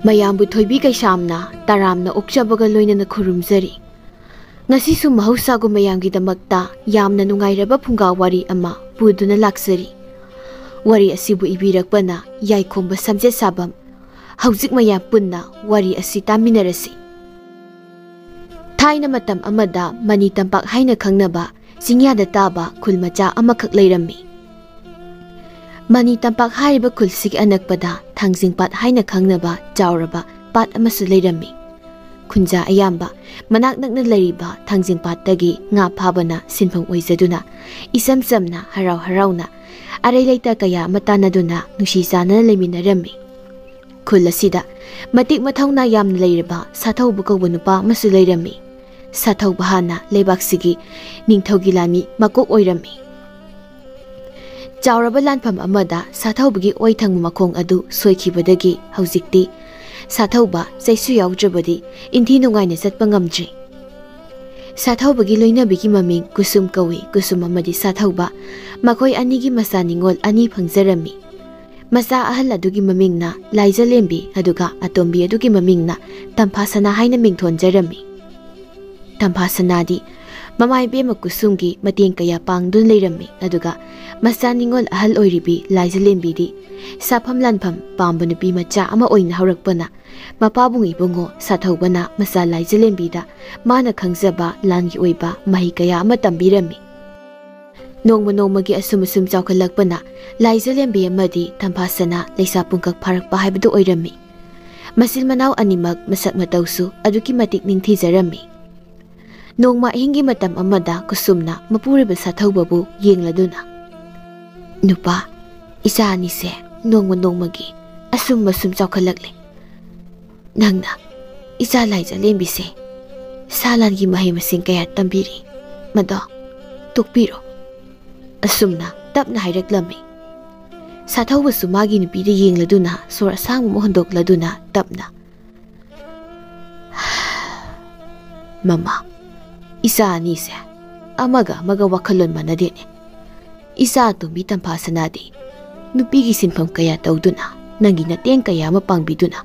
ꯃꯌꯥꯝꯕꯨ ꯊꯣꯏꯕꯤ ꯀꯩꯁꯥꯝꯅ ꯇꯔꯥꯝꯅ ꯑꯣꯛꯆꯕꯒ ꯂꯣꯏꯅꯅ ꯈꯨꯔꯨꯝꯖꯔꯤ꯫ ꯉꯁꯤꯁꯨ ꯃꯍꯧꯁꯥꯒꯨꯝ ꯃꯌꯥꯝꯒꯤꯗꯃꯛꯇ ꯌꯥꯝꯅ ꯅꯨꯡꯉꯥꯏꯔꯕ ꯐꯨꯡꯒꯥ ꯋꯥꯔꯤ ꯑꯃ ꯄꯨꯗꯨꯅ ꯂꯥꯛꯆꯔꯤ꯫ ꯋꯥꯔꯤ ꯑꯁꯤꯕꯨ ꯏꯕꯤꯔꯛꯄꯅ ꯌꯥꯏꯈꯣꯝꯕ ꯁꯝꯖꯦꯠ ꯁꯥꯕꯝ꯫ ꯍꯧꯖꯤꯛ ꯃꯌꯥꯝ ꯄꯨꯟꯅ ꯋꯥꯔꯤ ꯑꯁꯤ ꯇꯥꯃꯤꯟꯅꯔꯁꯤ꯫ ꯊꯥꯏꯅ ꯃꯇꯝ ꯑꯃꯗ ꯃꯅꯤ ꯇꯝꯄꯥꯛ ꯍꯥꯏꯅ ꯈꯪꯅꯕ ꯆꯤꯡꯌꯥꯗ ꯇꯥꯕ ꯈꯨꯜ ꯃꯆꯥ ꯑꯃꯈꯛ ꯂꯩꯔꯝꯃꯤ꯫ ꯃꯅꯤ ꯇꯝꯄꯥꯛ ꯍꯥꯏꯔꯤꯕ ꯈꯨꯜꯁꯤꯒꯤ ꯑꯅꯛꯄꯗ ꯊꯥꯡꯖꯤꯡꯄꯥꯠ ꯍꯥꯏꯅ ꯈꯪꯅꯕ ꯆꯥꯎꯔꯕ ꯄꯥꯠ ꯑꯃꯁꯨ ꯂꯩꯔꯝꯃꯤ꯫ ꯈꯨꯟꯖꯥ ꯑꯌꯥꯝꯕ ꯃꯅꯥꯛ ꯅꯛꯅ ꯂꯩꯔꯤꯕ ꯊꯥꯡꯖꯤꯡꯄꯥꯠꯇꯒꯤ ꯉꯥ ꯐꯥꯕꯅ ꯁꯤꯟꯐꯝ ꯑꯣꯏꯖꯗꯨꯅ ꯏꯆꯝ ꯆꯝꯅ ꯍꯔꯥꯎ ꯍꯔꯥꯎꯅ ꯑꯔꯩ ꯂꯩꯇ ꯀꯌꯥ ꯑꯃ ꯇꯥꯟꯅꯗꯨꯅ ꯅꯨꯡꯁꯤ ꯆꯥꯟꯅꯅ ꯂꯩꯃꯤꯟꯅꯔꯝꯃꯤ꯫ ꯈꯨꯜ ꯑꯁꯤꯗ ꯃꯇꯤꯛ ꯃꯊꯧꯅꯥ ꯌꯥꯝꯅ ꯂꯩꯔꯕ ꯁꯥꯊꯧꯕ ꯀꯧꯕ ꯅꯨꯄꯥ ꯑꯃꯁꯨ ꯂꯩꯔꯝꯃꯤ꯫ ꯁꯥꯊꯧꯕ ꯍꯥꯟꯅ ꯂꯩꯕꯥꯛꯁꯤꯒꯤ ꯅꯤꯡꯊꯧꯒꯤ ꯂꯥꯟꯃꯤ ꯃꯀꯣꯛ ꯑꯣꯏꯔꯝꯃꯤ꯫ ꯆꯥꯎꯔꯕ ꯂꯥꯟꯐꯝ ꯑꯃꯗ ꯁꯥꯊꯧꯕꯒꯤ ꯑꯣꯏ ꯊꯪꯕ ꯃꯈꯣꯡ ꯑꯗꯨ ꯁꯣꯏꯈꯤꯕꯗꯒꯤ ꯍꯧꯖꯤꯛꯇꯤ ꯁꯥꯊꯧꯕ ꯆꯩꯁꯨ ꯌꯥꯎꯗ꯭ꯔꯕꯗꯤ ꯏꯟꯊꯤ ꯅꯨꯡꯉꯥꯏꯅ ꯆꯠꯄ ꯉꯝꯗ꯭ꯔꯤ꯫ ꯁꯥꯊꯧꯕꯒꯤ ꯂꯣꯏꯅꯕꯤꯒꯤ ꯃꯃꯤꯡ ꯀꯨꯁꯨꯝ ꯀꯧꯏ꯫ ꯀꯨꯁꯨꯝ ꯑꯃꯗꯤ ꯁꯥꯊꯧꯕ ꯃꯈꯣꯏ ꯑꯅꯤꯒꯤ ꯃꯆꯥ ꯅꯤꯡꯉꯣꯜ ꯑꯅꯤ ꯐꯪꯖꯔꯝꯃꯤ꯫ ꯃꯆꯥ ꯑꯍꯜ ꯑꯗꯨꯒꯤ ꯃꯃꯤꯡꯅ ꯂꯥꯏꯖꯂꯦꯝꯕꯤ ꯑꯗꯨꯒ ꯑꯇꯣꯝꯕꯤ ꯑꯗꯨꯒꯤ ꯃꯃꯤꯡꯅ ꯇꯝꯐꯥꯁꯅꯥ ꯍꯥꯏꯅ ꯃꯤꯡꯊꯣꯟꯖꯔꯝꯃꯤ꯫ ꯇꯝꯐꯥꯁꯅꯥꯗꯤ ꯃꯃꯥꯏꯕꯦꯝꯃ ꯀꯨꯁꯨꯝꯒꯤ ꯃꯇꯦꯡ ꯀꯌꯥ ꯄꯥꯡꯗꯨꯅ ꯂꯩꯔꯝꯃꯤ ꯑꯗꯨꯒ ꯃꯆꯥ ꯅꯤꯡꯉꯣꯜ ꯑꯍꯜ ꯑꯣꯏꯔꯤꯕꯤ ꯂꯥꯏꯖꯂꯦꯝꯕꯤꯗꯤ ꯁꯥꯐꯝ ꯂꯥꯟꯐꯝ ꯄꯥꯝꯕ ꯅꯨꯄꯤ ꯃꯆꯥ ꯑꯃ ꯑꯣꯏꯅ ꯍꯧꯔꯛꯄꯅ ꯃꯄꯥꯕꯨꯡ ꯏꯕꯨꯡꯉꯣ ꯁꯥꯊꯧꯕꯅ ꯃꯆꯥ ꯂꯥꯏꯖꯂꯦꯝꯕꯤꯗ ꯃꯥꯅ ꯈꯪꯖꯕ ꯂꯥꯟꯒꯤ ꯑꯣꯏꯕ ꯃꯍꯩ ꯀꯌꯥ ꯑꯃ ꯇꯝꯕꯤꯔꯝꯃꯤ꯫ ꯅꯣꯡꯃ ꯅꯣꯡꯃꯒꯤ ꯑꯁꯨꯝ ꯆꯥꯎꯈꯠꯂꯛꯄꯅ ꯂꯥꯏꯖꯂꯦꯝꯕꯤ ꯑꯃꯗꯤ ꯇꯝꯐꯥꯁꯅꯥ ꯂꯩꯁꯥ ꯄꯨꯡꯀꯛ ꯐꯥꯔꯛꯄ ꯍꯥꯏꯕꯗꯨ ꯑꯣꯏꯔꯝꯃꯤ꯫ ꯃꯆꯤꯜ ꯃꯅꯥꯎ ꯑꯅꯤꯃꯛ ꯃꯁꯛ ꯃꯇꯧꯁꯨ ꯑꯗꯨꯛꯀꯤ ꯃꯇꯤꯛ ꯅꯤꯡꯊꯤꯖꯔꯝꯃꯤ꯫ ꯅꯣꯡꯃ ꯑꯍꯤꯡꯒꯤ ꯃꯇꯝ ꯑꯃꯗ ꯀꯨꯁꯨꯝꯅ ꯃꯄꯨꯔꯣꯏꯕ ꯁꯥꯊꯧꯕꯕꯨ ꯌꯦꯡꯂꯗꯨꯅ, "ꯅꯨꯄꯥ, ꯏꯆꯥ ꯑꯅꯤꯁꯦ ꯅꯣꯡꯃ ꯅꯣꯡꯃꯒꯤ ꯑꯁꯨꯝ ꯆꯥꯎꯈꯠꯂꯛꯂꯦ꯫ ꯅꯪꯅ ꯏꯆꯥ ꯂꯥꯏꯖꯂꯦꯝꯕꯤꯁꯦ ꯁꯥ ꯂꯥꯟꯒꯤ ꯃꯍꯩ ꯃꯁꯤꯡ ꯀꯌꯥ ꯇꯝꯕꯤꯔꯤ, ꯃꯗꯣ ꯇꯣꯛꯄꯤꯔꯣ." ꯑꯁꯨꯝꯅ ꯇꯞꯅ ꯍꯥꯏꯔꯛꯂꯝꯃꯤ꯫ ꯁꯥꯊꯧꯕꯁꯨ ꯃꯥꯒꯤ ꯅꯨꯄꯤꯗ ꯌꯦꯡꯂꯗꯨꯅ ꯁꯣꯔ ꯑꯁꯥꯡꯕ ꯑꯃ ꯍꯣꯟꯗꯣꯛꯂꯗꯨꯅ ꯇꯞꯅ, "ꯃꯃꯥ, ꯏꯆꯥ ꯑꯅꯤꯁꯦ ꯑꯃꯒ ꯋꯥꯈꯜꯂꯣꯟ ꯃꯥꯟꯅꯗꯦꯅꯦ꯫ ꯏꯆꯥ ꯑꯇꯣꯝꯕꯤ ꯇꯝꯐꯥꯁꯅꯥꯗꯤ ꯅꯨꯄꯤꯒꯤ ꯁꯤꯟꯐꯝ ꯀꯌꯥ ꯇꯧꯗꯨꯅ ꯅꯪꯒꯤ ꯃꯇꯦꯡ ꯀꯌꯥ ꯑꯃ ꯄꯥꯡꯕꯤꯗꯨꯅ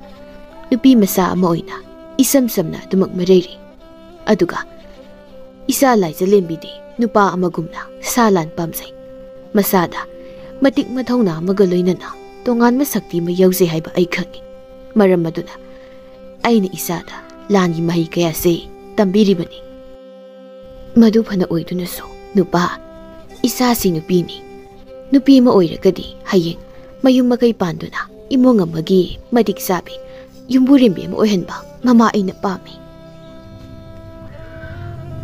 ꯅꯨꯄꯤ ꯃꯆꯥ ꯑꯃ ꯑꯣꯏꯅ ꯏꯆꯝ ꯆꯝꯅ ꯑꯗꯨꯃꯛ ꯃꯔꯩꯔꯤ꯫ ꯑꯗꯨꯒ ꯏꯆꯥ ꯂꯥꯏꯖꯂꯦꯝꯕꯤꯗꯤ ꯅꯨꯄꯥ ꯑꯃꯒꯨꯝꯅ ꯁꯥ ꯂꯥꯟ ꯄꯥꯝꯖꯩ꯫ ꯃꯁꯥꯗ ꯃꯇꯤꯛ ꯃꯊꯧꯅꯥ ꯑꯃꯒ ꯂꯣꯏꯅꯅ ꯇꯣꯉꯥꯟꯕ ꯁꯛꯇꯤ ꯑꯃ ꯌꯥꯎꯖꯩ ꯍꯥꯏꯕ ꯑꯩ ꯈꯪꯏ꯫ ꯃꯔꯝ ꯑꯗꯨꯅ ꯑꯩꯅ ꯏꯆꯥꯗ ꯂꯥꯟꯒꯤ ꯃꯍꯩ ꯀꯌꯥꯁꯦ ꯇꯝꯕꯤꯔꯤꯕꯅꯤ꯫ ꯃꯗꯨ ꯐꯅ ꯑꯣꯏꯗꯨꯅꯁꯨ ꯅꯨꯄꯥ, ꯏꯆꯥꯁꯤ ꯅꯨꯄꯤꯅꯤ꯫ ꯅꯨꯄꯤ ꯑꯃ ꯑꯣꯏꯔꯒꯗꯤ ꯍꯌꯦꯡ ꯃꯌꯨꯝ ꯃꯀꯩ ꯄꯥꯟꯗꯨꯅ ꯏꯃꯨꯡ ꯑꯃꯒꯤ ꯃꯇꯤꯛ ꯆꯥꯕꯤ ꯌꯨꯝꯕꯨꯔꯦꯝꯕꯤ ꯑꯃ ꯑꯣꯏꯍꯟꯕ ꯃꯃꯥ ꯑꯩꯅ ꯄꯥꯝꯃꯤ꯫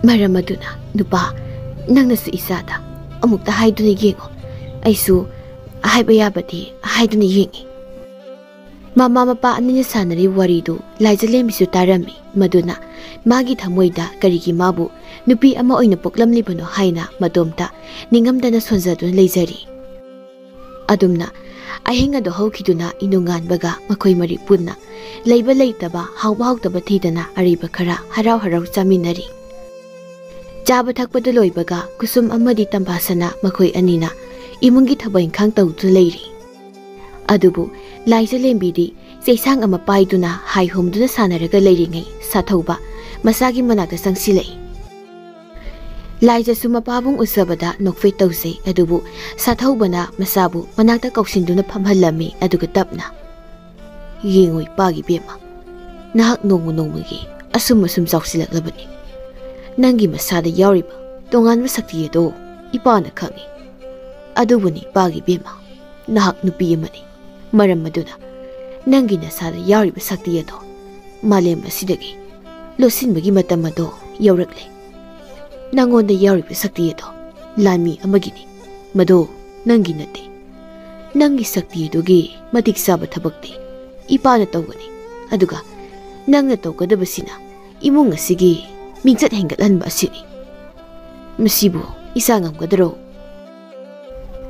ꯃꯔꯝ ꯑꯗꯨꯅ ꯅꯨꯄꯥ, ꯅꯪꯅꯁꯨ ꯏꯆꯥꯗ ꯑꯃꯨꯛꯇ ꯍꯥꯏꯗꯨꯅ ꯌꯦꯡꯉꯣ꯫ ꯑꯩꯁꯨ ꯍꯥꯏꯕ ꯌꯥꯕꯗꯤ ꯍꯥꯏꯗꯨꯅ ꯌꯦꯡꯉꯤ." ꯃꯃꯥ ꯃꯄꯥ ꯑꯅꯤꯅ ꯁꯥꯟꯅꯔꯤꯕ ꯋꯥꯔꯤꯗꯨ ꯂꯥꯏꯖꯂꯦꯝꯕꯤꯁꯨ ꯇꯥꯔꯝꯃꯤ꯫ ꯃꯗꯨꯅ ꯃꯥꯒꯤ ꯊꯃꯣꯏꯗ ꯀꯔꯤꯒꯤ ꯃꯥꯕꯨ ꯅꯨꯄꯤ ꯑꯃ ꯑꯣꯏꯅ ꯄꯣꯛꯂꯝꯂꯤꯕꯅꯣ ꯍꯥꯏꯅ ꯃꯇꯣꯝꯇ ꯅꯤꯡꯉꯝꯗꯅ ꯁꯣꯟꯖꯗꯨꯅ ꯂꯩꯖꯔꯤ꯫ ꯑꯗꯨꯝꯅ ꯑꯍꯤꯡ ꯑꯗꯨ ꯍꯧꯈꯤꯗꯨꯅ ꯏꯅꯣꯡꯉꯥꯟꯕꯒ ꯃꯈꯣꯏ ꯃꯔꯤ ꯄꯨꯟꯅ ꯂꯩꯕ ꯂꯩꯇꯕ ꯍꯥꯎꯕ ꯍꯥꯎꯇꯕ ꯊꯤꯗꯅ ꯑꯔꯩꯕ ꯈꯔ ꯍꯔꯥꯎ ꯍꯔꯥꯎ ꯆꯥꯃꯤꯟꯅꯔꯤ꯫ ꯆꯥꯕ ꯊꯛꯄꯗ ꯂꯣꯏꯕꯒ ꯀꯨꯁꯨꯝ ꯑꯃꯗꯤ ꯇꯝꯐꯥꯁꯅꯥ ꯃꯈꯣꯏ ꯑꯅꯤꯅ ꯏꯃꯨꯡꯒꯤ ꯊꯕꯛ ꯏꯪꯈꯥꯡ ꯇꯧꯗꯨꯅ ꯂꯩꯔꯤ꯫ ꯑꯗꯨꯕꯨ ꯂꯥꯏꯖꯂꯦꯝꯕꯤꯗꯤ ꯆꯩꯁꯥꯡ ꯑꯃ ꯄꯥꯏꯗꯨꯅ ꯍꯥꯏ ꯍꯣꯝꯗꯨꯅ ꯁꯥꯟꯅꯔꯒ ꯂꯩꯔꯤꯉꯩ ꯁꯥꯊꯧꯕ ꯃꯁꯥꯒꯤ ꯃꯅꯥꯛꯇ ꯆꯪꯁꯤꯜꯂꯛꯏ꯫ ꯂꯥꯏꯖꯁꯨ ꯃꯄꯥꯕꯨꯡ ꯎꯖꯕꯗ ꯅꯣꯛꯐꯦꯠ ꯇꯧꯖꯩ꯫ ꯑꯗꯨꯕꯨ ꯁꯥꯊꯧꯕꯅ ꯃꯆꯥꯕꯨ ꯃꯅꯥꯛꯇ ꯀꯧꯁꯤꯟꯗꯨꯅ ꯐꯝꯍꯜꯂꯝꯃꯤ ꯑꯗꯨꯒ ꯇꯞꯅ, "ꯌꯦꯡꯉꯨ ꯏꯄꯥꯒꯤ ꯕꯦꯝꯃ, ꯅꯍꯥꯛ ꯅꯣꯡꯃ ꯅꯣꯡꯃꯒꯤ ꯑꯁꯨꯝ ꯆꯥꯎꯁꯤꯜꯂꯛꯂꯕꯅꯤ꯫ ꯅꯪꯒꯤ ꯃꯁꯥꯗ ꯌꯥꯎꯔꯤꯕ ꯇꯣꯉꯥꯟꯕ ꯁꯛꯇꯤ ꯑꯗꯣ ꯏꯄꯥꯅ ꯈꯪꯏ꯫ ꯑꯗꯨꯕꯨꯅꯤ ꯏꯄꯥꯒꯤ ꯕꯦꯝꯃ, ꯅꯍꯥꯛ ꯅꯨꯄꯤ ꯑꯃꯅꯤ꯫ ꯃꯔꯝ ꯑꯗꯨꯅ ꯅꯪꯒꯤ ꯅꯁꯥꯗ ꯌꯥꯎꯔꯤꯕ ꯁꯛꯇꯤ ꯑꯗꯣ ꯃꯥꯂꯦꯝ ꯑꯁꯤꯗꯒꯤ ꯂꯣꯠꯁꯤꯟꯕꯒꯤ ꯃꯇꯝ ꯑꯗꯣ ꯌꯧꯔꯛꯂꯦ꯫ ꯅꯪꯉꯣꯟꯗ ꯌꯥꯎꯔꯤꯕ ꯁꯛꯇꯤ ꯑꯗꯣ ꯂꯥꯟꯃꯤ ꯑꯃꯒꯤꯅꯤ, ꯃꯗꯣ ꯅꯪꯒꯤ ꯅꯠꯇꯦ꯫ ꯅꯪꯒꯤ ꯁꯛꯇꯤ ꯑꯗꯨꯒꯤ ꯃꯇꯤꯛ ꯆꯥꯕ ꯊꯕꯛꯇꯤ ꯏꯄꯥꯅ ꯇꯧꯒꯅꯤ꯫ ꯑꯗꯨꯒ ꯅꯪꯅ ꯇꯧꯒꯗꯕꯁꯤꯅ ꯏꯃꯨꯡ ꯑꯁꯤꯒꯤ ꯃꯤꯡꯆꯠ ꯍꯦꯟꯒꯠꯍꯟꯕ ꯑꯁꯤꯅꯤ꯫ ꯃꯁꯤꯕꯨ ꯏꯆꯥ ꯉꯝꯒꯗꯔꯣ?"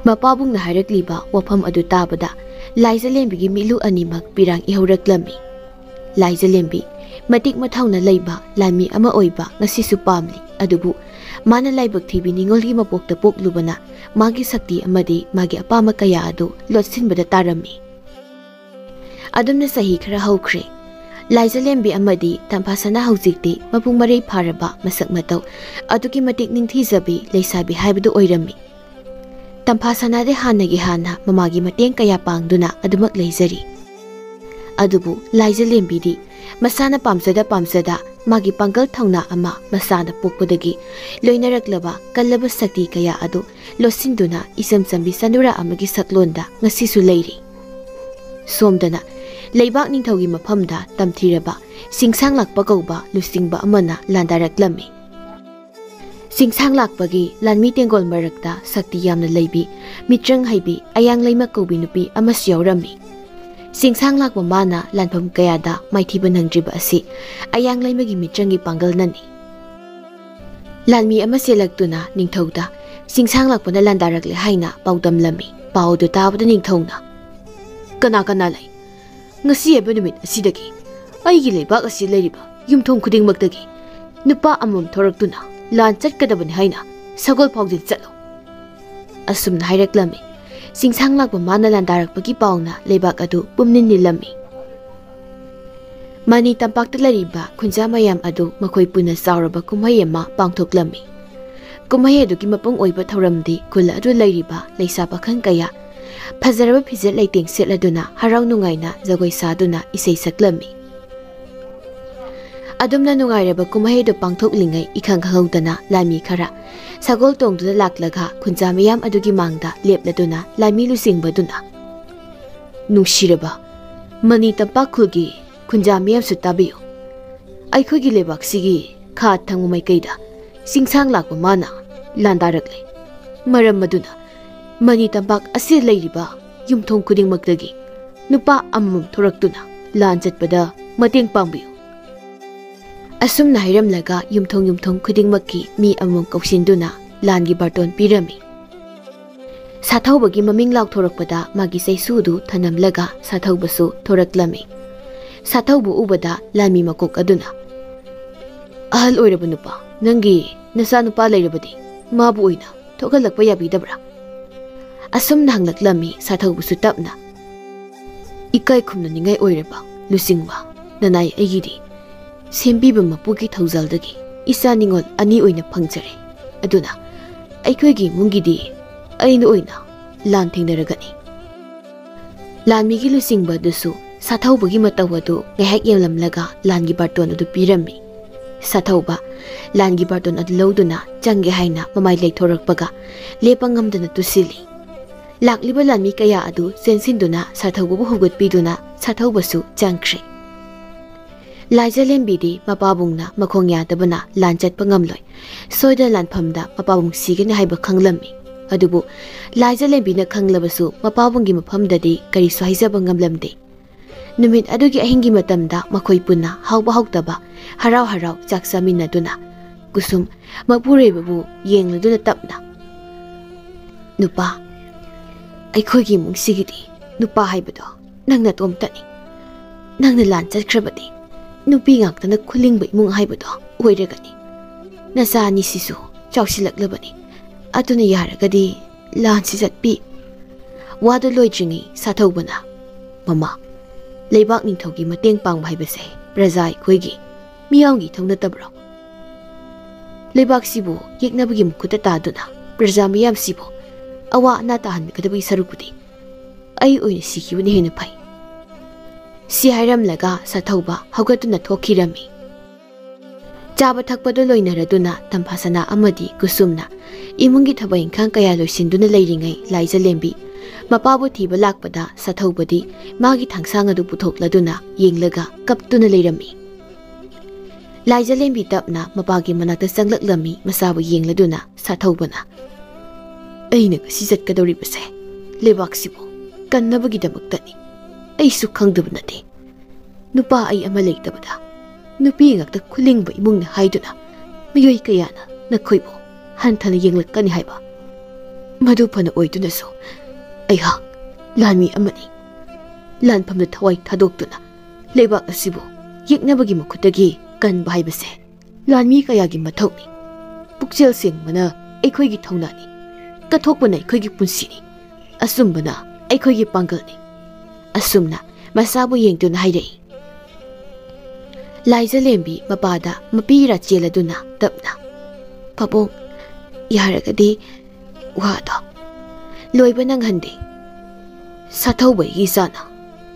ꯃꯄꯥꯕꯨꯡꯅ ꯍꯥꯏꯔꯛꯂꯤꯕ ꯋꯥꯐꯝ ꯑꯗꯨ ꯇꯥꯕꯗ ꯂꯥꯏꯖꯂꯦꯝꯕꯤꯒꯤ ꯃꯤꯠꯂꯨ ꯑꯅꯤꯃꯛ ꯄꯤꯔꯥꯡ ꯏꯍꯧꯔꯛꯂꯝꯃꯤ꯫ ꯂꯥꯏꯖꯂꯦꯝꯕꯤ ꯃꯇꯤꯛ ꯃꯊꯧꯅꯥ ꯂꯩꯕ ꯂꯥꯟꯃꯤ ꯑꯃ ꯑꯣꯏꯕ ꯉꯁꯤꯁꯨ ꯄꯥꯝꯂꯤ꯫ ꯑꯗꯨꯕꯨ ꯃꯥꯅ ꯂꯥꯏꯕꯛ ꯊꯤꯕꯤ ꯅꯤꯡꯉꯣꯜꯒꯤ ꯃꯄꯣꯛꯇ ꯄꯣꯛꯂꯨꯕꯅ ꯃꯥꯒꯤ ꯁꯛꯇꯤ ꯑꯃꯗꯤ ꯃꯥꯒꯤ ꯑꯄꯥꯝꯕ ꯀꯌꯥ ꯑꯗꯨ ꯂꯣꯠꯁꯤꯟꯕꯗ ꯇꯥꯔꯝꯃꯤ꯫ ꯑꯗꯨꯝꯅ ꯆꯍꯤ ꯈꯔ ꯍꯧꯈ꯭ꯔꯦ ꯂꯥꯏꯖꯂꯦꯝꯕꯤ ꯑꯃꯗꯤ ꯇꯝꯐꯥꯁꯅꯥ ꯍꯧꯖꯤꯛꯇꯤ ꯃꯄꯨꯡ ꯃꯔꯩ ꯐꯥꯔꯕ ꯃꯁꯛ ꯃꯇꯧ ꯑꯗꯨꯒꯤ ꯃꯇꯤꯛ ꯅꯤꯡꯊꯤꯖꯕꯤ ꯂꯩꯁꯥꯕꯤ ꯍꯥꯏꯕꯗꯨ ꯑꯣꯏꯔꯝꯃꯤ ꯇꯝꯐꯥꯁꯅꯥꯗꯤ ꯍꯥꯟꯅꯒꯤ ꯍꯥꯟꯅ ꯃꯃꯥꯒꯤ ꯃꯇꯦꯡ ꯀꯌꯥ ꯄꯥꯡꯗꯨꯅ ꯑꯗꯨꯃꯛ ꯂꯩꯖꯔꯤ ꯑꯗꯨꯕꯨ ꯂꯥꯏꯖꯂꯦꯝꯕꯤꯗꯤ ꯃꯁꯥꯅ ꯄꯥꯝꯖꯗ ꯃꯥꯒꯤ ꯄꯥꯡꯒꯜ ꯊꯧꯅꯥ ꯑꯃ ꯃꯁꯥꯗ ꯄꯣꯛꯄꯗꯒꯤ ꯂꯣꯏꯅꯔꯛꯂꯕ ꯀꯜꯂꯕ ꯁꯛꯇꯤ ꯀꯌꯥ ꯑꯗꯨ ꯂꯣꯠꯁꯤꯟꯗꯨꯅ ꯏꯆꯝ ꯆꯝꯕꯤ ꯆꯅꯨꯔꯥ ꯑꯃꯒꯤ ꯁꯛꯂꯣꯟꯗ ꯉꯁꯤꯁꯨ ꯂꯩꯔꯤ ꯁꯣꯝꯗꯅ ꯂꯩꯕꯥꯛ ꯅꯤꯡꯊꯧꯒꯤ ꯃꯐꯝꯗ ꯇꯝꯊꯤꯔꯕ ꯁꯤꯡꯁꯥꯡꯂꯥꯛꯄ ꯀꯧꯕ ꯂꯨꯆꯤꯡꯕ ꯑꯃꯅ ꯂꯥꯟꯗꯥꯔꯛꯂꯝꯃꯤ ꯁꯤꯡꯁꯥꯡꯂꯥꯛꯄꯒꯤ ꯂꯥꯟꯃꯤ ꯇꯦꯡꯒꯣꯜ ꯃꯔꯛꯇ ꯁꯛꯇꯤ ꯌꯥꯝꯅ ꯂꯩꯕꯤ ꯃꯤꯇ꯭ꯔꯪ ꯍꯩꯕꯤ ꯑꯌꯥꯡꯂꯩꯃ ꯀꯧꯕꯤ ꯅꯨꯄꯤ ꯑꯃꯁꯨ ꯌꯥꯎꯔꯝꯃꯤ ꯁꯤꯡꯁꯥꯡꯂꯥꯛꯄ ꯃꯥꯅ ꯂꯥꯟꯐꯝ ꯀꯌꯥꯗ ꯃꯥꯏꯊꯤꯕ ꯅꯪꯗ꯭ꯔꯤꯕ ꯑꯁꯤ ꯑꯌꯥꯡꯂꯩꯃꯒꯤ ꯃꯤꯇ꯭ꯔꯪꯒꯤ ꯄꯥꯡꯒꯜꯅꯅꯤ ꯂꯥꯟꯃꯤ ꯑꯃ ꯆꯦꯜꯂꯛꯇꯨꯅ ꯅꯤꯡꯊꯧꯗ ꯁꯤꯡꯁꯥꯡꯂꯥꯛꯄꯅ ꯂꯥꯟꯗꯥꯔꯛꯂꯦ ꯍꯥꯏꯅ ꯄꯥꯎꯗꯝꯂꯝꯃꯤ ꯄꯥꯎꯗꯨ ꯇꯥꯕꯗ ꯅꯤꯡꯊꯧꯅ ꯀꯅꯥ ꯀꯅꯥ ꯂꯩ ꯉꯁꯤ ꯍꯥꯏꯕ ꯅꯨꯃꯤꯠ ꯑꯁꯤꯗꯒꯤ ꯑꯩꯒꯤ ꯂꯩꯕꯥꯛ ꯑꯁꯤ ꯂꯩꯔꯤꯕ ꯌꯨꯝꯊꯣꯡ ꯈꯨꯗꯤꯡꯃꯛꯇꯒꯤ ꯅꯨꯄꯥ ꯑꯃꯃꯝ ꯊꯣꯔꯛꯇꯨꯅ ꯂꯥꯟ ꯆꯠꯀꯗꯕꯅꯤ ꯍꯥꯏꯅ ꯁꯒꯣꯜ ꯐꯥꯎꯖꯤꯜ ꯆꯠꯂꯨ ꯑꯁꯨꯝꯅ ꯍꯥꯏꯔꯛꯂꯝꯃꯤ ꯁꯤꯡꯁꯥꯡꯂꯥꯛꯄ ꯃꯥꯅ ꯂꯥꯟꯗꯥꯔꯛꯄꯒꯤ ꯄꯥꯎꯅ ꯂꯩꯕꯥꯛ ꯑꯗꯨ ꯄꯨꯝꯅꯤꯟ ꯅꯤꯜꯂꯝꯃꯤ ꯃꯅꯤ ꯇꯝꯄꯥꯛꯇ ꯂꯩꯔꯤꯕ ꯈꯨꯟꯖꯥ ꯃꯌꯥꯝ ꯑꯗꯨ ꯃꯈꯣꯏ ꯄꯨꯟꯅ ꯆꯥꯎꯔꯕ ꯀꯨꯝꯍꯩ ꯑꯃ ꯄꯥꯡꯊꯣꯛꯂꯝꯃꯤ ꯀꯨꯝꯍꯩ ꯑꯗꯨꯒꯤ ꯃꯄꯨꯡ ꯑꯣꯏꯕ ꯊꯧꯔꯝꯗꯤ ꯈꯨꯜ ꯑꯗꯨ ꯂꯩꯔꯤꯕ ꯂꯩꯁꯥ ꯄꯥꯈꯪ ꯀꯌꯥ ꯐꯖꯔꯕ ꯐꯤꯖꯦꯠ ꯂꯩꯇꯦꯡ ꯁꯦꯠꯂꯗꯨꯅ ꯍꯔꯥꯎ ꯅꯨꯡꯉꯥꯏꯅ ꯖꯒꯣꯏ ꯁꯥꯗꯨꯅ ꯏꯁꯩ ꯁꯛꯂꯝꯃꯤ ꯑꯗꯨꯝꯅ ꯅꯨꯡꯉꯥꯏꯔꯕ ꯀꯨꯝꯍꯩ ꯑꯗꯨ ꯄꯥꯡꯊꯣꯛꯂꯤꯉꯩ ꯏꯈꯪ ꯈꯪꯍꯧꯗꯅ ꯂꯥꯟꯃꯤ ꯈꯔ ꯁꯒꯣꯜ ꯇꯣꯡꯗꯨꯅ ꯂꯥꯛꯂꯒ ꯈꯨꯟꯖꯥ ꯃꯤꯌꯥꯝ ꯑꯗꯨꯒꯤ ꯃꯥꯡꯗ ꯂꯦꯞꯂꯗꯨꯅ ꯂꯥꯟꯃꯤ ꯂꯨꯆꯤꯡꯕꯗꯨꯅ ꯅꯨꯡꯁꯤꯔꯕ ꯃꯅꯤ ꯇꯝꯄꯥꯛ ꯈꯨꯜꯒꯤ ꯈꯨꯟꯖꯥ ꯃꯤꯌꯥꯝꯁꯨ ꯇꯥꯕꯤꯌꯨ ꯑꯩꯈꯣꯏꯒꯤ ꯂꯩꯕꯥꯛꯁꯤꯒꯤ ꯈꯥ ꯊꯪꯕ ꯃꯥꯏꯀꯩꯗ ꯁꯤꯡꯁꯥꯡꯂꯥꯛꯄ ꯃꯥꯅ ꯂꯥꯟꯗꯥꯔꯛꯂꯦ ꯃꯔꯝ ꯑꯗꯨꯅ ꯃꯅꯤ ꯇꯝꯄꯥꯛ ꯑꯁꯤꯗ ꯂꯩꯔꯤꯕ ꯌꯨꯝꯊꯣꯡ ꯈꯨꯗꯤꯡꯃꯛꯇꯒꯤ ꯅꯨꯄꯥ ꯑꯃꯃꯝ ꯊꯣꯔꯛꯇꯨꯅ ꯂꯥꯟ ꯆꯠꯄꯗ ꯃꯇꯦꯡ ꯄꯥꯡꯕꯤꯌꯨ ꯑꯁꯨꯝꯅ ꯍꯥꯏꯔꯝꯂꯒ ꯌꯨꯝꯊꯣꯡ ꯌꯨꯝꯊꯣꯡ ꯈꯨꯗꯤꯡꯃꯛꯀꯤ ꯃꯤ ꯑꯃꯃꯝ ꯀꯧꯁꯤꯟꯗꯨꯅ ꯂꯥꯟꯒꯤ ꯕꯥꯔꯇꯣꯟ ꯄꯤꯔꯝꯃꯤ ꯁꯥꯊꯧꯕꯒꯤ ꯃꯃꯤꯡ ꯂꯥꯎꯊꯣꯔꯛꯄꯗ ꯃꯥꯒꯤ ꯆꯩꯁꯨꯗꯨ ꯊꯅꯝꯂꯒ ꯁꯥꯊꯧꯕꯁꯨ ꯊꯣꯔꯛꯂꯝꯃꯤ ꯁꯥꯊꯧꯕ ꯎꯕꯗ ꯂꯥꯟꯃꯤ ꯃꯀꯣꯛ ꯑꯗꯨꯅ ꯑꯍꯜ ꯑꯣꯏꯔꯕ ꯅꯨꯄꯥ ꯅꯪꯒꯤ ꯅꯆꯥ ꯅꯨꯄꯥ ꯂꯩꯔꯕꯗꯤ ꯃꯥꯕꯨ ꯑꯣꯏꯅ ꯊꯣꯛꯍꯜꯂꯛꯄ ꯌꯥꯕꯤꯗꯕ꯭ꯔꯥ ꯑꯁꯨꯝꯅ ꯍꯪꯂꯛꯂꯝꯃꯤ ꯁꯥꯊꯧꯕꯁꯨ ꯇꯞꯅ ꯏꯀꯥꯏ ꯈꯨꯝꯅꯅꯤꯡꯉꯥꯏ ꯑꯣꯏꯔꯕ ꯂꯨꯆꯤꯡꯕ ꯅꯅꯥꯏ ꯑꯩꯒꯤꯗꯤ ꯁꯦꯝꯕꯤꯕ ꯃꯄꯨꯒꯤ ꯊꯧꯖꯥꯜꯗꯒꯤ ꯏꯆꯥ ꯅꯤꯡꯉꯣꯜ ꯑꯅꯤ ꯑꯣꯏꯅ ꯐꯪꯖꯔꯦ ꯑꯗꯨꯅ ꯑꯩꯈꯣꯏꯒꯤ ꯏꯃꯨꯡꯒꯤꯗꯤ ꯑꯩꯅ ꯑꯣꯏꯅ ꯂꯥꯟ ꯊꯦꯡꯅꯔꯒꯅꯤ ꯂꯥꯟꯃꯤꯒꯤ ꯂꯨꯆꯤꯡꯕ ꯑꯗꯨꯁꯨ ꯁꯥꯊꯧꯕꯒꯤ ꯃꯇꯧ ꯑꯗꯨ ꯉꯥꯏꯍꯥꯛ ꯌꯦꯡꯂꯝꯂꯒ ꯂꯥꯟꯒꯤ ꯕꯥꯔꯇꯣꯟ ꯑꯗꯨ ꯄꯤꯔꯝꯃꯤ ꯁꯥꯊꯧꯕ ꯂꯥꯟꯒꯤ ꯕꯥꯔꯇꯣꯟ ꯑꯗꯨ ꯂꯧꯗꯨꯅ ꯆꯪꯒꯦ ꯍꯥꯏꯅ ꯃꯃꯥꯏ ꯂꯩꯊꯣꯔꯛꯄꯒ ꯂꯦꯞꯄ ꯉꯝꯗꯅ ꯇꯨꯁꯤꯜꯂꯤ ꯂꯥꯛꯂꯤꯕ ꯂꯥꯟꯃꯤ ꯀꯌꯥ ꯑꯗꯨ ꯆꯦꯟꯁꯤꯟꯗꯨꯅ ꯁꯥꯊꯧꯕꯕꯨ ꯍꯧꯒꯠꯄꯤꯗꯨꯅ ꯁꯥꯊꯧꯕꯁꯨ ꯆꯪꯈ꯭ꯔꯦ ꯂꯥꯏꯖꯂꯦꯝꯕꯤꯗꯤ ꯃꯄꯥꯕꯨꯡꯅ ꯃꯈꯣꯡ ꯌꯥꯗꯕꯅ ꯂꯥꯟ ꯆꯠꯄ ꯉꯝꯂꯣꯏ ꯁꯣꯏꯗꯅ ꯂꯥꯟꯐꯝꯗ ꯃꯄꯥꯕꯨꯡ ꯁꯤꯒꯅꯤ ꯍꯥꯏꯕ ꯈꯪꯂꯝꯃꯤ ꯑꯗꯨꯕꯨ ꯂꯥꯏꯖꯂꯦꯝꯕꯤꯅ ꯈꯪꯂꯕꯁꯨ ꯃꯄꯥꯕꯨꯡꯒꯤ ꯃꯐꯝꯗꯗꯤ ꯀꯔꯤꯁꯨ ꯍꯥꯏꯖꯕ ꯉꯝꯂꯝꯗꯦ ꯅꯨꯃꯤꯠ ꯑꯗꯨꯒꯤ ꯑꯍꯤꯡꯒꯤ ꯃꯇꯝꯗ ꯃꯈꯣꯏ ꯄꯨꯟꯅ ꯍꯥꯎꯕ ꯍꯥꯎꯇꯕ ꯍꯔꯥꯎ ꯍꯔꯥꯎ ꯆꯥꯛ ꯆꯥꯃꯤꯟꯅꯗꯨꯅ ꯀꯨꯁꯨꯝ ꯃꯄꯨꯔꯣꯏꯕꯕꯨ ꯌꯦꯡꯂꯗꯨꯅ ꯇꯞꯅ ꯅꯨꯄꯥ ꯑꯩꯈꯣꯏꯒꯤ ꯏꯃꯨꯡꯁꯤꯒꯤꯗꯤ ꯅꯨꯄꯥ ꯍꯥꯏꯕꯗꯣ ꯅꯪ ꯅꯇꯣꯝꯇꯅꯤ ꯅꯪꯅ ꯂꯥꯟ ꯆꯠꯈ꯭ꯔꯕꯗꯤ ꯅꯨꯄꯤ ꯉꯥꯛꯇꯅ ꯈꯨꯜꯂꯤꯡꯕ ꯏꯃꯨꯡ ꯍꯥꯏꯕꯗꯣ ꯑꯣꯏꯔꯒꯅꯤ ꯅꯆꯥ ꯑꯅꯤꯁꯤꯁꯨ ꯆꯥꯎꯁꯤꯜꯂꯛꯂꯕꯅꯤ ꯑꯗꯨꯅ ꯌꯥꯔꯒꯗꯤ ꯂꯥꯟꯁꯤ ꯆꯠꯄꯤ ꯋꯥꯗꯨ ꯂꯣꯏꯗ꯭ꯔꯤꯉꯩ ꯁꯥꯊꯧꯕꯅ ꯃꯃꯥ ꯂꯩꯕꯥꯛ ꯅꯤꯡꯊꯧꯒꯤ ꯃꯇꯦꯡ ꯄꯥꯡꯕ ꯍꯥꯏꯕꯁꯦ ꯄ꯭ꯔꯖꯥ ꯑꯩꯈꯣꯏꯒꯤ ꯃꯤꯌꯥꯝꯒꯤ ꯏꯊꯧ ꯅꯠꯇꯕ꯭ꯔꯣ ꯂꯩꯕꯥꯛꯁꯤꯕꯨ ꯌꯦꯛꯅꯕꯒꯤ ꯃꯈꯨꯠꯇ ꯇꯥꯗꯨꯅ ꯄ꯭ꯔꯖꯥ ꯃꯤꯌꯥꯝꯁꯤꯕꯨ ꯑꯋꯥ ꯑꯅꯥ ꯇꯥꯍꯟꯒꯗꯕꯒꯤ ꯁꯔꯨꯛꯄꯨꯗꯤ ꯑꯩ ꯑꯣꯏꯅ ꯁꯤꯈꯤꯕꯅ ꯍꯦꯟꯅ ꯐꯩ ꯁꯤ ꯍꯥꯏꯔꯝꯂꯒ ꯁꯥꯊꯧꯕ ꯍꯧꯒꯠꯇꯨꯅ ꯊꯣꯛꯈꯤꯔꯝꯃꯤ ꯆꯥꯕ ꯊꯛꯄꯗꯨ ꯂꯣꯏꯅꯔꯗꯨꯅ ꯇꯝꯐꯥꯁꯅꯥ ꯑꯃꯗꯤ ꯀꯨꯁꯨꯝꯅ ꯏꯃꯨꯡꯒꯤ ꯊꯕꯛ ꯏꯪꯈꯥꯡ ꯀꯌꯥ ꯂꯣꯏꯁꯤꯟꯗꯨꯅ ꯂꯩꯔꯤꯉꯩ ꯂꯥꯏꯖꯂꯦꯝꯕꯤ ꯃꯄꯥꯕꯨ ꯊꯤꯕ ꯂꯥꯛꯄꯗ ꯁꯥꯊꯧꯕꯗꯤ ꯃꯥꯒꯤ ꯊꯥꯡꯁꯥꯡ ꯑꯗꯨ ꯄꯨꯊꯣꯛꯂꯗꯨꯅ ꯌꯦꯡꯂꯒ ꯀꯞꯇꯨꯅ ꯂꯩꯔꯝꯃꯤ ꯂꯥꯏꯖꯂꯦꯝꯕꯤ ꯇꯞꯅ ꯃꯄꯥꯒꯤ ꯃꯅꯥꯛꯇ ꯆꯪꯂꯛꯂꯝꯃꯤ ꯃꯆꯥꯕꯨ ꯌꯦꯡꯂꯗꯨꯅ ꯁꯥꯊꯧꯕꯅ ꯑꯩꯅ ꯉꯁꯤ ꯆꯠꯀꯗꯧꯔꯤꯕꯁꯦ ꯂꯩꯕꯥꯛꯁꯤꯕꯨ ꯀꯟꯅꯕꯒꯤꯗꯃꯛꯇꯅꯤ ꯑꯩꯁꯨ ꯈꯪꯗꯕ ꯅꯠꯇꯦ ꯅꯨꯄꯥ ꯑꯩ ꯑꯃ ꯂꯩꯇꯕꯗ ꯅꯨꯄꯤ ꯉꯥꯛꯇ ꯈꯨꯜꯂꯤꯡꯕ ꯏꯃꯨꯡꯅ ꯍꯥꯏꯗꯨꯅ ꯃꯤꯑꯣꯏ ꯀꯌꯥꯅ ꯅꯈꯣꯏꯕꯨ ꯍꯟꯊꯅ ꯌꯦꯡꯂꯛꯀꯅꯤ ꯍꯥꯏꯕ ꯃꯗꯨ ꯐꯅ ꯑꯣꯏꯗꯨꯅꯁꯨ ꯑꯩꯍꯥꯛ ꯂꯥꯟꯃꯤ ꯑꯃꯅꯤ ꯂꯥꯟꯐꯝꯗ ꯊꯋꯥꯏ ꯊꯥꯗꯣꯛꯇꯨꯅ ꯂꯩꯕꯥꯛ ꯑꯁꯤꯕꯨ ꯌꯦꯛꯅꯕꯒꯤ ꯃꯈꯨꯠꯇꯒꯤ ꯀꯟꯕ ꯍꯥꯏꯕꯁꯦ ꯂꯥꯟꯃꯤ ꯀꯌꯥꯒꯤ ꯃꯊꯧꯅꯤ ꯄꯨꯛꯆꯦꯜ ꯁꯦꯡꯕꯅ ꯑꯩꯈꯣꯏꯒꯤ ꯊꯧꯅꯥꯅꯤ ꯀꯠꯊꯣꯛꯄꯅ ꯑꯩꯈꯣꯏꯒꯤ ꯄꯨꯟꯁꯤꯅꯤ ꯑꯆꯨꯝꯕꯅ ꯑꯩꯈꯣꯏꯒꯤ ꯄꯥꯡꯒꯜꯅꯤ ꯑꯁꯨꯝꯅ masabu yengduna haidai. Laija lembi mapada mapira cheladuna tapna. Pabong, yaragadi wado. Loiba nang handi. Sathauba isana.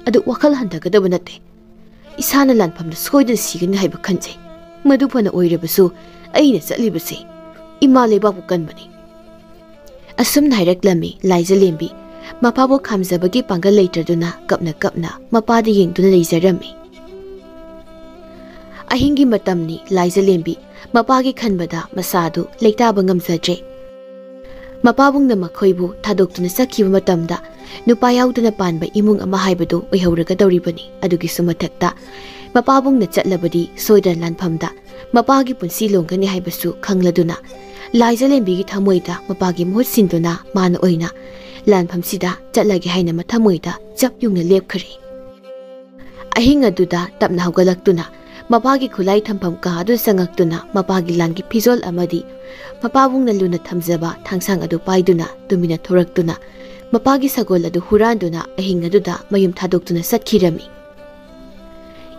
Adu wakal handagadaba nate. Isana lanpamna soidan sigani haiba khanjai. Madupana oirabasu aina chatlibase. Ima lebabu kanbani. Asum naireklami Laija lembi mapabu khamjabagi pangal leitraduna kapna mapada yengduna leizarami. Ahingi matamni Laija lembi mapagi khanbada masadu leitaba ngamjadre. Mapabungna makhoibu thadoktuna sakhiba matamda nupa yauduna panba imung ama haibadu oihauraga dawribani adugi sumathakta mapabungna chatlabadi soidan lanphamda mapagi punsi longgani haibasu khangladuna Laija lembi gi thamoida mapagi mohut sinduna mana oina lanphamsida chatlagi haina mathamoida chap yungna lepkhari. Ahinga duda tapna hawgalaktuna mapagi khulai thampham ka adu sangaktuna mapagi langi phizol amadi mapabungna luna thamjaba thangsang adu paiduna tumina thoraktuna mapagi sagol adu huranduna ahinga duda mayum thadoktuna satkhirami.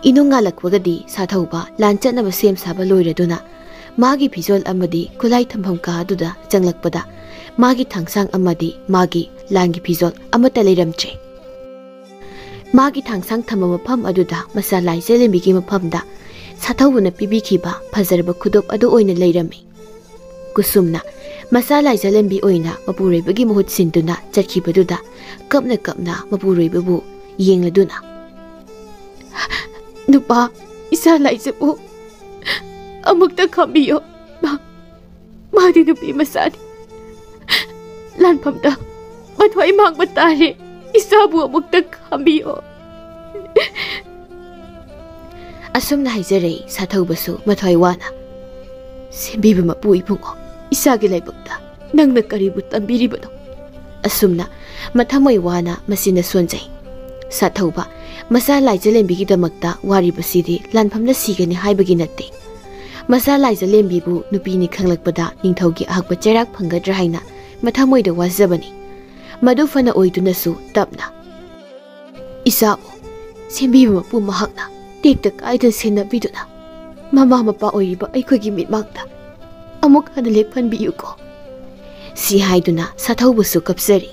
Inunga lakwagadi sathauba lanchatna basem saba loiraduna magi phizol amadi khulai thampham ka aduda changlakpada magi thangsang amadi magi langi phizol amata leiramche. Magi thangsang thamba mapham aduda masa Laija lembi gi maphamda sathawuna pibikhiba phazarba khudop adu oina leirami. Kusumna masa Laija lembi oina mapureibagi mohut sinduna chatkibaduda kapna mapureibabu yengladuna. Nupa isa Laijabu amukta khambiyo madi nupi masani lanphamda mathwai mangba tare isabu amukta khambiyo. Asumna haizarei sathaubasu mathwai wana sembiba mapu ibungo isagi laibukta nangna karibu tambiribado. Asumna mathamai wana masina sonjai sathauba masa Laija lembi gi damakta waribasidi lanphamna sigani haibagi natte. Masa Laija lembi bu nupini khanglakpada ningthaugi ahakpa cherak phangadra haina mathamoida wazabani. Madu fana oidunasu tapna isabu sembiba mapu mahakna tekta kaidan senabiduna mama mapa oiriba aikhogi mitmangta amuk hana lephanbiyuko si haiduna sathaubusu kapsari.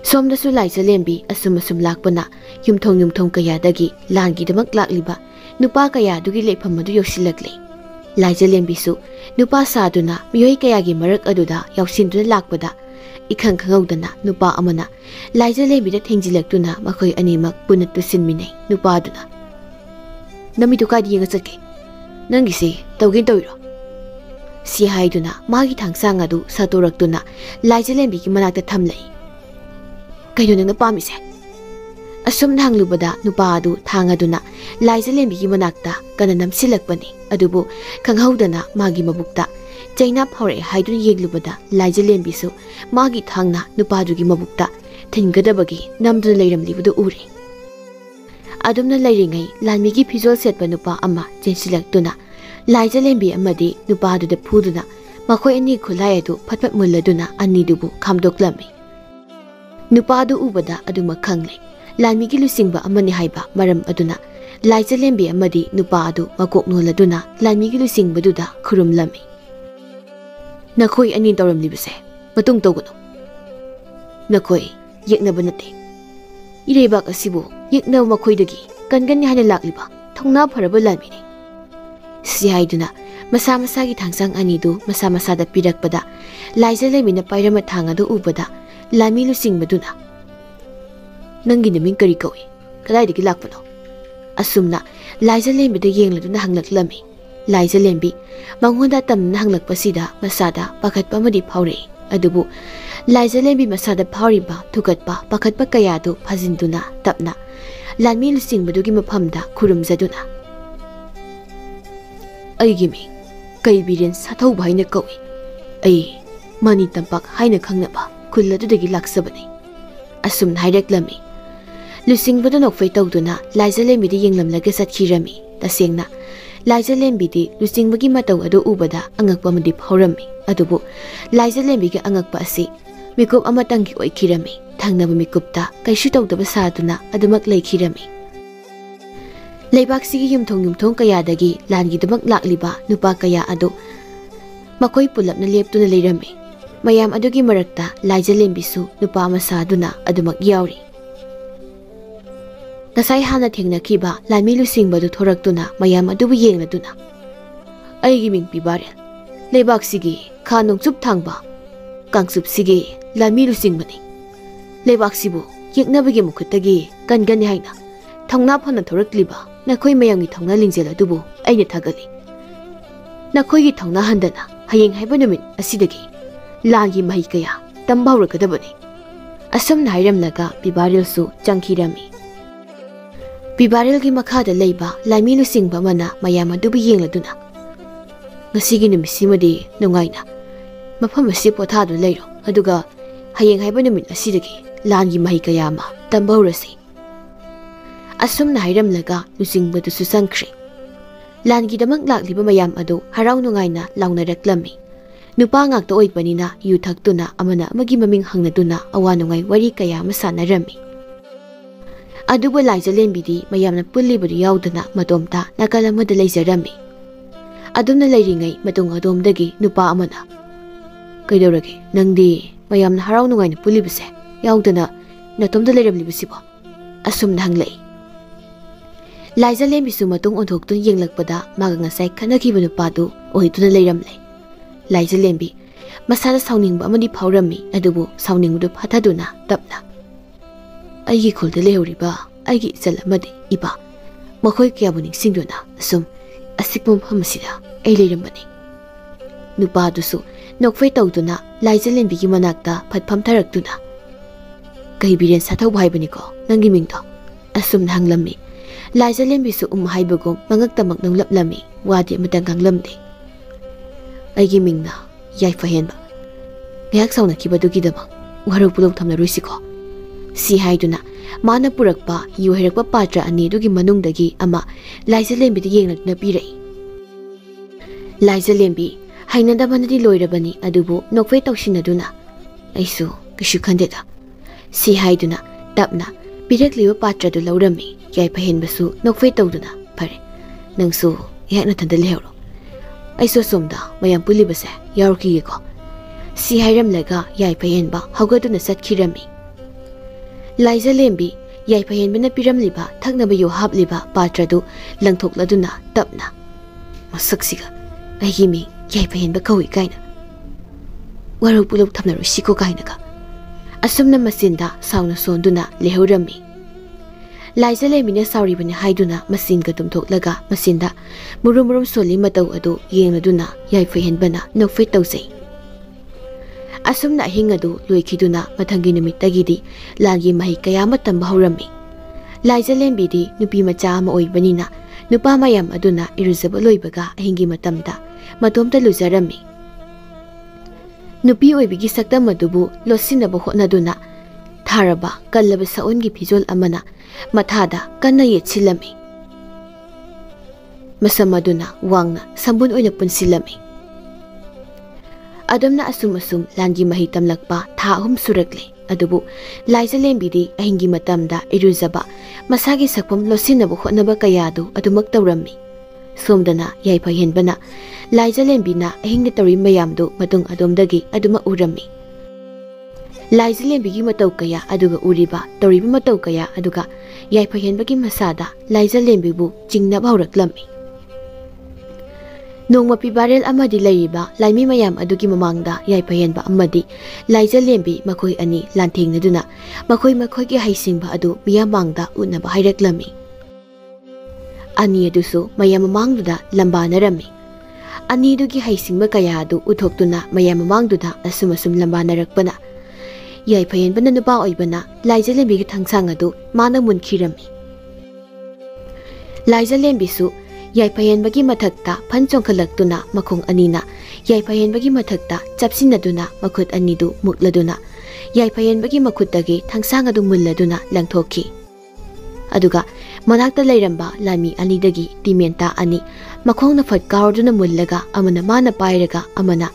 Somdasu Laija lembi asum lakpana yumthong kayadagi langi damak lakliba nupa kayadugi lepham adu yosilakle. Laija lembisu nupa saduna miyoi kayagi marak aduda yausinduna lakpada ikhang khangaudana nupa amana Laija lembi da thengjilaktuna makhoi animak punat tusinminai nupa aduna. Namidu kadi yenga chatke nangisi tawgin tawiro si haiduna magi thangsang adu satoraktuna Laija lembi gi manakta thamlai. Kaino nangna pamise asum nanglubada nupa adu thangaduna Laija lembi gi manakta kana namsilakpani adubu khanghaudana magi mabukta chaina phore haidun yenglubada Laija lembi su magi thangna nupa dugi mabukta thingadabagi namduna leiramlibudu uri. Adumna leiringai lanmigi phizol setpa nupa ama chensilaktuna Laija lembi amadi nupa adu da phuduna makhoi ani khulai adu phatpat mulladuna ani dubu khamdoklami. Nupa adu ubada aduma khangle lanmigi lusingba amani haiba maram aduna Laija lembi amadi nupa adu makok noladuna lanmigi lusingbaduna khurumlami. Nakhoi ani tawramlibase matung tawgano nakhoi yeknaba nate irebak asibu yekna makhoidagi kangan hana lakliba thongna pharaba lamini. Si haiduna masa gi thangsang anidu masa da pirakpada Laija lembi na pairama thangadu ubada lami lusingbaduna nangi naming kari kawi kadaidagi lakpano. Asumna Laija lembi da yengladuna hanglaklami. Laija lembi mangonda tamna hanglakpasida masada pakhatpa amadi phaure adubu Laija lembi masada phauriba thukatpa pakhatpa kayadu phajinduna tapna lami lusingbadughi maphamda khurumjaduna. Aigimi Kaibiren sathauba haina kawi ai mani tampak haina khangnaba khulladudagi laksabani. Asum haireklami lusingbada nokfei tawduna Laija lembi di yenglamlaga sathirami. Tasengna Laija lembi di lusingbagi mataw adu ubada angakpa amadi phaurammi adubu Laija lembi gi angakpa asi ꯃꯤꯀꯨꯞ ꯑꯃꯇꯪꯒꯤ ꯑꯣꯏꯈꯤꯔꯝꯃꯤ ꯊꯪꯅꯕ ꯃꯤꯀꯨꯞꯇ ꯀꯩꯁꯨ ꯇꯧꯗꯕ ꯁꯥꯗꯨꯅ ꯑꯗꯨꯃꯛ ꯂꯩꯈꯤꯔꯝꯃꯤ ꯂꯩꯕꯥꯛꯁꯤꯒꯤ ꯌꯨꯝꯊꯣꯡ ꯀꯌꯥꯗꯒꯤ ꯂꯥꯟꯒꯤꯗꯃꯛ ꯂꯥꯛꯂꯤꯕ ꯅꯨꯄꯥ ꯀꯌꯥ ꯑꯗꯨ ꯃꯈꯣꯏ ꯄꯨꯜꯂꯞꯅ ꯂꯦꯞꯇꯨꯅ ꯂꯩꯔꯝꯃꯤ ꯃꯌꯥꯝ ꯑꯗꯨꯒꯤ ꯃꯔꯛꯇ ꯂꯥꯏꯖꯂꯦꯝꯕꯤꯁꯨ ꯅꯨꯄꯥ ꯑꯃ ꯁꯥꯗꯨꯅ ꯑꯗꯨꯃꯛ ꯌꯥꯎꯔꯤ ꯉꯁꯥꯏ ꯍꯥꯟꯅ ꯊꯦꯡꯅꯈꯤꯕ ꯂꯥꯟꯃꯤ ꯂꯨꯆꯤꯡꯕꯗꯨ ꯊꯣꯔꯛꯇꯨꯅ ꯃꯌꯥꯝ ꯑꯗꯨꯕꯨ ꯌꯦꯡꯂꯗꯨꯅ ꯑꯩꯒꯤ ꯃꯤꯡ ꯄꯤꯕꯥꯔꯦꯜ ꯂꯩꯕꯥꯛꯁꯤꯒꯤ ꯈꯥ ꯅꯣꯡꯆꯨꯞ ꯊꯪꯕ ꯀꯥꯡꯆꯨꯞꯁꯤꯒꯤ ꯂꯥꯟꯃꯤ ꯂꯨꯆꯤꯡꯕꯅꯤ ꯂꯩꯕꯥꯛꯁꯤꯕꯨ ꯌꯦꯛꯅꯕꯒꯤ ꯃꯈꯨꯠꯇꯒꯤ ꯀꯟꯒꯅꯤ ꯍꯥꯏꯅ ꯊꯧꯅꯥ ꯐꯅ ꯊꯣꯔꯛꯂꯤꯕ ꯅꯈꯣꯏ ꯃꯌꯥꯝꯒꯤ ꯊꯧꯅꯥ ꯂꯤꯡꯖꯦꯜ ꯑꯗꯨꯕꯨ ꯑꯩꯅ ꯊꯥꯒꯠꯂꯤ ꯅꯈꯣꯏꯒꯤ ꯊꯧꯅꯥ ꯍꯟꯗꯅ ꯍꯌꯦꯡ ꯍꯥꯏꯕ ꯅꯨꯃꯤꯠ ꯑꯁꯤꯗꯒꯤ ꯂꯥꯟꯒꯤ ꯃꯍꯩ ꯀꯌꯥ ꯇꯝꯕ ꯍꯧꯔꯛꯀꯗꯕꯅꯤ ꯑꯁꯨꯝꯅ ꯍꯥꯏꯔꯝꯂꯒ ꯄꯤꯕꯥꯔꯦꯜꯁꯨ ꯆꯪꯈꯤꯔꯝꯃꯤ ꯄꯤꯕꯥꯔꯦꯜꯒꯤ ꯃꯈꯥꯗ ꯂꯩꯕ ꯂꯥꯟꯃꯤ ꯂꯨꯆꯤꯡꯕ ꯑꯃꯅ ꯃꯌꯥꯝ ꯑꯗꯨꯕꯨ ꯌꯦꯡꯂꯗꯨꯅ ꯉꯁꯤꯒꯤ ꯅꯨꯃꯤꯠꯁꯤꯃꯗꯤ ꯅꯨꯡꯉꯥꯏꯅ ꯃꯐꯝ ꯑꯁꯤ ꯄꯣꯊꯥꯗꯨꯅ ꯂꯩꯔꯣ ꯑꯗꯨꯒ ꯍꯌꯦꯡ ꯍꯥꯏꯕ ꯅꯨꯃꯤꯠ ꯑꯁꯤꯗꯒꯤ ꯂꯥꯟꯒꯤ ꯃꯍꯩ ꯀꯌꯥ ꯑꯃ ꯇꯝꯕ ꯍꯧꯔꯁꯤ ꯑꯁꯨꯝꯅ ꯍꯥꯏꯔꯝꯂꯒ ꯂꯨꯆꯤꯡꯕꯗꯨꯁꯨ ꯆꯪꯈ꯭ꯔꯦ ꯂꯥꯟꯒꯤꯗꯃꯛ ꯂꯥꯛꯂꯤꯕ ꯃꯌꯥꯝ ꯑꯗꯨ ꯍꯔꯥꯎ ꯅꯨꯡꯉꯥꯏꯅ ꯂꯥꯎꯅꯔꯛꯂꯝꯃꯤ ꯅꯨꯄꯥ ꯉꯥꯛꯇ ꯑꯣꯏꯕꯅꯤꯅ ꯌꯨ ꯊꯛꯇꯨꯅ ꯑꯃꯅ ꯑꯃꯒꯤ ꯃꯃꯤꯡ ꯍꯪꯅꯗꯨꯅ ꯑꯋꯥ ꯅꯨꯡꯉꯥꯏ ꯋꯥꯔꯤ ꯀꯌꯥ ꯑꯃ ꯁꯥꯟꯅꯔꯝꯃꯤ ꯑꯗꯨꯕꯨ ꯂꯥꯏꯖꯂꯦꯝꯕꯤꯗꯤ ꯃꯌꯥꯝꯅ ꯄꯨꯜꯂꯤꯕꯗꯨ ꯌꯥꯎꯗꯅ ꯃꯇꯣꯝꯇ ꯅꯥꯀꯜ ꯑꯃꯗ ꯂꯩꯖꯔꯝꯃꯤ ꯑꯗꯨꯝꯅ ꯂꯩꯔꯤꯉꯩ ꯃꯇꯨꯡ ꯑꯗꯣꯝꯗꯒꯤ ꯅꯨꯄꯥ ꯑꯃꯅ ꯀꯩꯗꯧꯔꯒꯦ ꯅꯪꯗꯤ ꯃꯌꯥꯝꯅ ꯍꯔꯥꯎ ꯅꯨꯡꯉꯥꯏꯅ ꯄꯨꯜꯂꯤꯕꯁꯦ ꯌꯥꯎꯗꯅ ꯅꯇꯣꯝꯗ ꯂꯩꯔꯝꯂꯤꯕꯁꯤꯕꯣ ꯑꯁꯨꯝꯅ ꯍꯪꯂꯛꯏ ꯂꯥꯏꯖꯂꯦꯝꯕꯤꯁꯨ ꯃꯇꯨꯡ ꯑꯣꯟꯊꯣꯛꯇꯨꯅ ꯌꯦꯡꯂꯛꯄꯗ ꯃꯥꯒ ꯉꯁꯥꯏ ꯈꯠꯅꯈꯤꯕ ꯅꯨꯄꯥꯗꯨ ꯑꯣꯏꯗꯨꯅ ꯂꯩꯔꯝꯂꯦ ꯂꯥꯏꯖꯂꯦꯝꯕꯤ ꯃꯁꯥꯗ ꯁꯥꯎꯅꯤꯡꯕ ꯑꯃꯗꯤ ꯐꯥꯎꯔꯝꯃꯤ ꯑꯗꯨꯕꯨ ꯁꯥꯎꯅꯤꯡꯕꯗꯨ ꯐꯥꯊꯗꯨꯅ ꯇꯞꯅ ꯑꯩꯒꯤ ꯈꯨꯜꯗ ꯂꯩꯍꯧꯔꯤꯕ ꯑꯩꯒꯤ ꯏꯆꯜ ꯑꯃꯗꯤ ꯏꯄꯥ ꯃꯈꯣꯏ ꯀꯌꯥꯕꯨ ꯅꯤꯡꯁꯤꯡꯗꯨꯅ ꯑꯁꯨꯝ ꯑꯁꯤꯛꯄ ꯃꯐꯝ ꯑꯁꯤꯗ ꯑꯩ ꯂꯩꯔꯝꯕꯅꯤ ꯅꯨꯄꯥꯗꯨꯁꯨ ꯅꯣꯛꯐꯦ ꯇꯧꯗꯨꯅ ꯂꯥꯏꯖꯂꯦꯝꯕꯤꯒꯤ ꯃꯅꯥꯛꯇ ꯐꯠ ꯐꯝꯊꯔꯛꯇꯨꯅ ꯀꯩ ꯕꯤꯔꯦꯟ ꯁꯥꯊꯧꯕ ꯍꯥꯏꯕꯅꯤꯀꯣ ꯅꯪꯒꯤ ꯃꯤꯡꯗꯣ ꯑꯁꯨꯝꯅ ꯍꯪꯂꯝꯃꯤ ꯂꯥꯏꯖꯂꯦꯝꯕꯤꯁꯨ ꯍꯥꯏꯕꯒꯨꯝ ꯃꯉꯛꯇꯃꯛ ꯅꯣꯡꯂꯞꯂꯝꯃꯤ ꯋꯥꯗꯤ ꯑꯃꯇ ꯉꯥꯡꯂꯝꯗꯦ ꯑꯩꯒꯤ ꯃꯤꯡꯅ ꯌꯥꯏꯐꯍꯦꯟꯕ ꯉꯥꯏꯍꯥꯛ ꯁꯥꯎꯅꯈꯤꯕꯗꯨꯒꯤꯗꯃꯛ ꯋꯥꯔꯧ ꯄꯨꯂꯧ ꯊꯝꯂꯔꯣꯏꯁꯤꯀꯣ ꯁꯤ ꯍꯥꯏꯗꯨꯅ ꯃꯥꯅ ꯄꯨꯔꯛꯄ ꯌꯨ ꯍꯩꯔꯛꯄ ꯄꯥꯇ꯭ꯔ ꯑꯅꯤ ꯑꯗꯨꯒꯤ ꯃꯅꯨꯡꯗꯒꯤ ꯑꯃ ꯂꯥꯏꯖꯂꯦꯝꯕꯤꯗ ꯌꯦꯡꯂꯗꯨꯅ ꯄꯤꯔꯛꯏ ꯂꯥꯏꯖꯂꯦꯝꯕꯤ ꯍꯩꯅꯗꯕꯅꯗꯤ ꯂꯣꯏꯔꯕꯅꯤ ꯑꯗꯨꯕꯨ ꯅꯣꯛꯐꯦ ꯇꯧꯁꯤꯟꯅꯗꯨꯅ ꯑꯩꯁꯨ ꯀꯩꯁꯨ ꯈꯟꯗꯦꯗ ꯁꯤ ꯍꯥꯏꯗꯨꯅ ꯇꯞꯅ ꯄꯤꯔꯛꯂꯤꯕ ꯄꯥꯇ꯭ꯔꯗꯨ ꯂꯧꯔꯝꯃꯤ ꯌꯥꯏꯐꯍꯦꯟꯕꯁꯨ ꯅꯣꯛꯐꯦ ꯇꯧꯗꯨꯅ ꯐꯔꯦ ꯅꯪꯁꯨ ꯑꯩꯍꯥꯛ ꯅꯊꯟꯗ ꯂꯩꯍꯧꯔꯣ ꯑꯩꯁꯨ ꯑꯁꯣꯝꯗ ꯃꯌꯥꯝ ꯄꯨꯜꯂꯤꯕꯁꯦ ꯌꯥꯎꯔꯛꯈꯤꯒꯦꯀꯣ ꯁꯤ ꯍꯥꯏꯔꯝꯂꯒ ꯌꯥꯏꯐꯍꯦꯟꯕ ꯍꯧꯒꯠꯇꯨꯅ ꯆꯠꯈꯤꯔꯝꯃꯤ ꯂꯥꯏꯖꯂꯦꯝꯕꯤ ꯌꯥꯏꯐꯍꯦꯟꯕꯅ ꯄꯤꯔꯝꯂꯤꯕ ꯊꯛꯅꯕ ꯌꯨ ꯍꯥꯞꯂꯤꯕ ꯄꯥꯇ꯭ꯔꯗꯨ ꯂꯪꯊꯣꯛꯂꯗꯨꯅ ꯇꯞꯅ ꯃꯁꯛꯁꯤꯒ ꯑꯩꯒꯤ ꯃꯤꯡ ꯌꯥꯏꯐꯍꯦꯟꯕ ꯀꯧꯏ ꯀꯥꯏꯅ ꯋꯥꯔꯧ ꯄꯨꯂꯧ ꯊꯝꯅꯔꯣꯏꯁꯤꯀꯣ ꯀꯥꯏꯅꯒ ꯑꯁꯨꯝꯅ ꯃꯆꯤꯟꯗ ꯁꯥꯎꯅ ꯁꯣꯟꯗꯨꯅ ꯂꯩꯍꯧꯔꯝꯃꯤ ꯂꯥꯏꯖꯂꯦꯝꯕꯤꯅ ꯁꯥꯎꯔꯤꯕꯅꯤ ꯍꯥꯏꯗꯨꯅ ꯃꯆꯤꯟꯒ ꯇꯨꯝꯊꯣꯛꯂꯒ ꯃꯆꯤꯟꯗ ꯃꯨꯔꯨꯝ ꯃꯨꯔꯨꯝ ꯁꯣꯜꯂꯤ ꯃꯇꯧ ꯑꯗꯨ ꯌꯦꯡꯂꯗꯨꯅ ꯌꯥꯏꯐꯍꯦꯟꯕꯅ ꯅꯣꯛꯐꯦ ꯇꯧꯖꯩ ꯑꯁꯨꯝꯅ ꯑꯍꯤꯡ ꯑꯗꯨ ꯂꯣꯏꯈꯤꯗꯨꯅ ꯃꯊꯪꯒꯤ ꯅꯨꯃꯤꯠꯇꯒꯤꯗꯤ ꯂꯥꯟꯒꯤ ꯃꯍꯩ ꯀꯌꯥ ꯑꯃ ꯇꯝꯕ ꯍꯧꯔꯝꯃꯤ ꯂꯥꯏꯖꯂꯦꯝꯕꯤꯗꯤ ꯅꯨꯄꯤ ꯃꯆꯥ ꯑꯃ ꯑꯣꯏꯕꯅꯤꯅ ꯅꯨꯄꯥ ꯃꯌꯥꯝ ꯑꯗꯨꯅ ꯏꯔꯨꯖꯕ ꯂꯣꯏꯕꯒ ꯑꯍꯤꯡꯒꯤ ꯃꯇꯝꯗ ꯃꯇꯣꯝꯇ ꯂꯨꯖꯔꯝꯃꯤ ꯅꯨꯄꯤ ꯑꯣꯏꯕꯒꯤ ꯁꯛꯇꯝ ꯑꯗꯨꯕꯨ ꯂꯣꯠꯁꯤꯟꯅꯕ ꯍꯣꯠꯅꯗꯨꯅ ꯊꯥꯔꯕ ꯀꯜꯂꯕ ꯁꯑꯣꯟꯒꯤ ꯐꯤꯖꯣꯜ ꯑꯃꯅ ꯃꯊꯥꯗ ꯀꯟꯅ ꯌꯦꯠꯁꯤꯜꯂꯝꯃꯤ ꯃꯁꯝ ꯑꯗꯨꯅ ꯋꯥꯡꯅ ꯁꯝꯕꯨꯟ ꯑꯣꯏꯅ ꯄꯨꯟꯁꯤꯜꯂꯝꯃꯤ ꯑꯗꯨꯝꯅ ꯑꯁꯨꯝ ꯂꯥꯟꯒꯤ ꯃꯍꯩ ꯇꯝꯂꯛꯄ ꯊꯥ 3 ꯁꯨꯔꯛꯂꯦ ꯑꯗꯨꯕꯨ ꯂꯥꯏꯖꯂꯦꯝꯕꯤꯗꯤ ꯑꯍꯤꯡꯒꯤ ꯃꯇꯝꯗ ꯏꯔꯨꯖꯕ ꯃꯁꯥꯒꯤ ꯁꯛꯐꯝ ꯂꯣꯠꯁꯤꯟꯅꯕ ꯍꯣꯠꯅꯕ ꯀꯌꯥꯗꯨ ꯑꯗꯨꯃꯛ ꯇꯧꯔꯝꯃꯤ ꯁꯣꯝꯗꯅ ꯌꯥꯏꯐꯍꯦꯟꯕꯅ ꯂꯥꯏꯖꯂꯦꯝꯕꯤꯅ ꯑꯍꯤꯡꯗ ꯇꯧꯔꯤ ꯃꯌꯥꯝꯗꯨ ꯃꯇꯨꯡ ꯑꯗꯣꯝꯗꯒꯤ ꯑꯗꯨꯃꯛ ꯎꯔꯝꯃꯤ ꯂꯥꯏꯖꯂꯦꯝꯕꯤꯒꯤ ꯃꯇꯧ ꯀꯌꯥ ꯑꯗꯨꯒ ꯎꯔꯤꯕ ꯇꯧꯔꯤꯕ ꯃꯇꯧ ꯀꯌꯥ ꯑꯗꯨꯒ ꯌꯥꯏꯐꯍꯦꯟꯕꯒꯤ ꯃꯁꯥꯗ ꯂꯥꯏꯖꯂꯦꯝꯕꯤꯕꯨ ꯆꯤꯡꯅꯕ ꯍꯧꯔꯛꯂꯝꯃꯤ ꯅꯣꯡꯃ ꯄꯤꯕꯥꯔꯦꯜ ꯑꯃꯗꯤ ꯂꯩꯔꯤꯕ ꯂꯥꯏꯃꯤ ꯃꯌꯥꯝ ꯑꯗꯨꯒꯤ ꯃꯃꯥꯡꯗ ꯌꯥꯏꯐꯍꯦꯟꯕ ꯑꯃꯗꯤ ꯂꯥꯏꯖꯂꯦꯝꯕꯤ ꯃꯈꯣꯏ ꯑꯅꯤ ꯂꯥꯟꯊꯦꯡꯅꯗꯨꯅ ꯃꯈꯣꯏꯒꯤ ꯍꯩꯁꯤꯡꯕ ꯑꯗꯨ ꯃꯤꯌꯥꯝ ꯃꯥꯡꯗ ꯎꯠꯅꯕ ꯍꯥꯏꯔꯛꯂꯝꯃꯤ ꯑꯅꯤ ꯑꯗꯨꯁꯨ ꯃꯌꯥꯝ ꯃꯃꯥꯡꯗꯨꯗ ꯂꯝꯕꯥꯅꯔꯝꯃꯤ ꯑꯅꯤꯗꯨꯒꯤ ꯍꯩꯁꯤꯡꯕ ꯀꯌꯥ ꯑꯗꯨ ꯎꯠꯊꯣꯛꯇꯨꯅ ꯃꯌꯥꯝ ꯃꯃꯥꯡꯗꯨꯗ ꯑꯁꯨꯝ ꯂꯝꯕꯥꯅꯔꯛꯄꯅ ꯌꯥꯏꯐꯍꯦꯟꯕꯅ ꯅꯨꯄꯥ ꯑꯣꯏꯕꯅ ꯂꯥꯏꯖꯂꯦꯝꯕꯤꯒꯤ ꯊꯥꯡꯁꯥꯡ ꯑꯗꯨ ꯃꯥꯅ ꯃꯨꯟꯈꯤꯔꯝꯃꯤ ꯂꯥꯏꯖꯂꯦꯝꯕꯤꯁꯨ ꯌꯥꯏꯐꯍꯦꯟꯕꯒꯤ ꯃꯊꯛꯇ ꯐꯟ ꯆꯣꯡꯈꯠꯂꯛꯇꯨꯅ ꯃꯈꯣꯡ ꯑꯅꯤꯅ ꯌꯥꯏꯐꯍꯦꯟꯕꯒꯤ ꯃꯊꯛꯇ ꯆꯞꯁꯤꯟꯅꯗꯨꯅ ꯃꯈꯨꯠ ꯑꯅꯤꯗꯨ ꯃꯨꯛꯂꯗꯨꯅ ꯌꯥꯏꯐꯍꯦꯟꯕꯒꯤ ꯃꯈꯨꯠꯇꯒꯤ ꯊꯥꯡꯁꯥꯡ ꯑꯗꯨ ꯃꯨꯜꯂꯗꯨꯅ ꯂꯪꯊꯣꯛꯈꯤ ꯑꯗꯨꯒ ꯃꯅꯥꯛꯇ ꯂꯩꯔꯝꯕ ꯂꯥꯟꯃꯤ ꯑꯅꯤꯗꯒꯤ ꯇꯤꯃꯦꯟꯇꯥ ꯑꯅꯤ ꯃꯈꯣꯡꯅ ꯐꯠ ꯀꯥꯎꯔꯗꯨꯅ ꯃꯨꯜꯂꯒ ꯑꯃꯅ ꯃꯥꯅ ꯄꯥꯏꯔꯒ ꯑꯃꯅ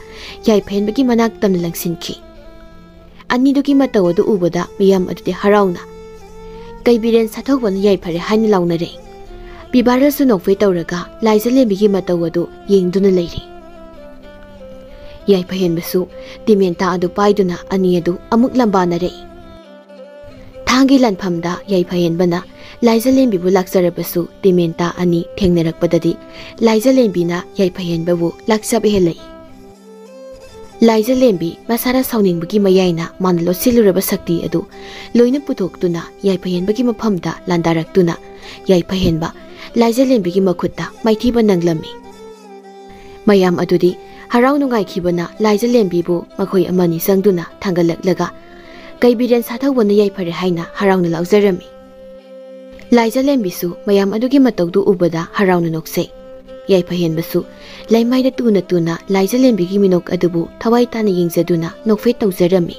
ꯌꯥꯏꯐꯍꯦꯟꯕꯒꯤ ꯃꯅꯥꯛ ꯇꯝꯅ ꯂꯪꯁꯤꯟꯈꯤ ꯑꯅꯤꯗꯨꯒꯤ ꯃꯇꯧ ꯑꯗꯨ ꯎꯕꯗ ꯃꯤꯌꯥꯝ ꯑꯗꯨꯗꯤ ꯍꯔꯥꯎꯅ ꯀꯩꯕꯤꯔꯦꯟ ꯁꯥꯊꯧꯕꯅ ꯌꯥꯏꯐꯔꯦ ꯍꯥꯏꯅ ꯂꯥꯎꯅꯔꯦ꯫ ꯕꯤꯕꯥꯔꯦꯜꯁꯨ ꯅꯣꯛꯐꯦ ꯇꯧꯔꯒ ꯂꯥꯏꯖꯂꯦꯝꯕꯤꯒꯤ ꯃꯇꯧ ꯑꯗꯨ ꯌꯦꯡꯗꯨꯅ ꯂꯩꯔꯤ꯫ ꯌꯥꯏꯐꯍꯦꯟꯕꯁꯨ ꯇꯤꯃꯦꯟꯇꯥ ꯑꯗꯨ ꯄꯥꯏꯗꯨꯅ ꯑꯅꯤ ꯑꯗꯨ ꯑꯃꯨꯛ ꯂꯝꯕꯥꯅꯔꯛꯏ꯫ ꯊꯥꯡꯒꯤ ꯂꯥꯟꯐꯝꯗ ꯌꯥꯏꯐꯍꯦꯟꯕꯅ ꯂꯥꯏꯖꯂꯦꯝꯕꯤꯕꯨ ꯂꯥꯛꯆꯔꯕꯁꯨ ꯇꯤꯃꯦꯟꯇꯥ ꯑꯅꯤ ꯊꯦꯡꯅꯔꯛꯄꯗꯗꯤ ꯂꯥꯏꯖꯂꯦꯝꯕꯤꯅ ꯌꯥꯏꯐꯍꯦꯟꯕꯕꯨ ꯂꯥꯛꯆꯕ ꯍꯦꯜꯂꯛꯏ꯫ ꯂꯥꯏꯖꯂꯦꯝꯕꯤ ꯃꯁꯥꯅ ꯁꯥꯎꯅꯤꯡꯕꯒꯤ ꯃꯌꯥꯏꯅ ꯃꯥꯅ ꯂꯣꯠꯁꯤꯜꯂꯨꯔꯕ ꯁꯛꯇꯤ ꯑꯗꯨ ꯂꯣꯏꯅ ꯄꯨꯊꯣꯛꯇꯨꯅ ꯌꯥꯏꯐꯍꯦꯟꯕꯒꯤ ꯃꯐꯝꯗ ꯂꯥꯟꯗꯥꯔꯛꯇꯨꯅ ꯌꯥꯏꯐꯍꯦꯟꯕ ꯂꯥꯏꯖꯂꯦꯝꯕꯤꯒꯤ ꯃꯈꯨꯠꯇ ꯃꯥꯏꯊꯤꯕ ꯅꯪꯂꯝꯃꯤ꯫ ꯃꯌꯥꯝ ꯑꯗꯨꯗꯤ ꯍꯔꯥꯎ ꯅꯨꯡꯉꯥꯏꯈꯤꯕꯅ ꯂꯥꯏꯖꯂꯦꯝꯕꯤꯕꯨ ꯃꯈꯣꯏ ꯑꯃꯅꯤ ꯆꯪꯗꯨꯅ ꯊꯥꯡꯒꯠꯂꯛꯂꯒ ꯀꯩꯕꯤꯔꯦꯟ ꯁꯥꯊꯧꯕꯅ ꯌꯥꯏꯐꯔꯦ ꯍꯥꯏꯅ ꯍꯔꯥꯎꯅ ꯂꯥꯎꯖꯔꯝꯃꯤ꯫ ꯂꯥꯏꯖꯂꯦꯝꯕꯤꯁꯨ ꯃꯌꯥꯝ ꯑꯗꯨꯒꯤ ꯃꯇꯧꯗꯨ ꯎꯕꯗ ꯍꯔꯥꯎꯅ ꯅꯣꯛꯆꯩ꯫ ꯌꯥꯏꯐꯍꯦꯟꯕꯁꯨ ꯂꯩꯃꯥꯏꯗ ꯇꯨꯅ ꯇꯨꯅ ꯂꯥꯏꯖꯂꯦꯝꯕꯤꯒꯤ ꯃꯤꯅꯣꯛ ꯑꯗꯨꯕꯨ ꯊꯋꯥꯏ ꯇꯥꯅ ꯌꯦꯡꯖꯗꯨꯅ ꯅꯣꯛꯐꯦ ꯇꯧꯖꯔꯝꯃꯤ꯫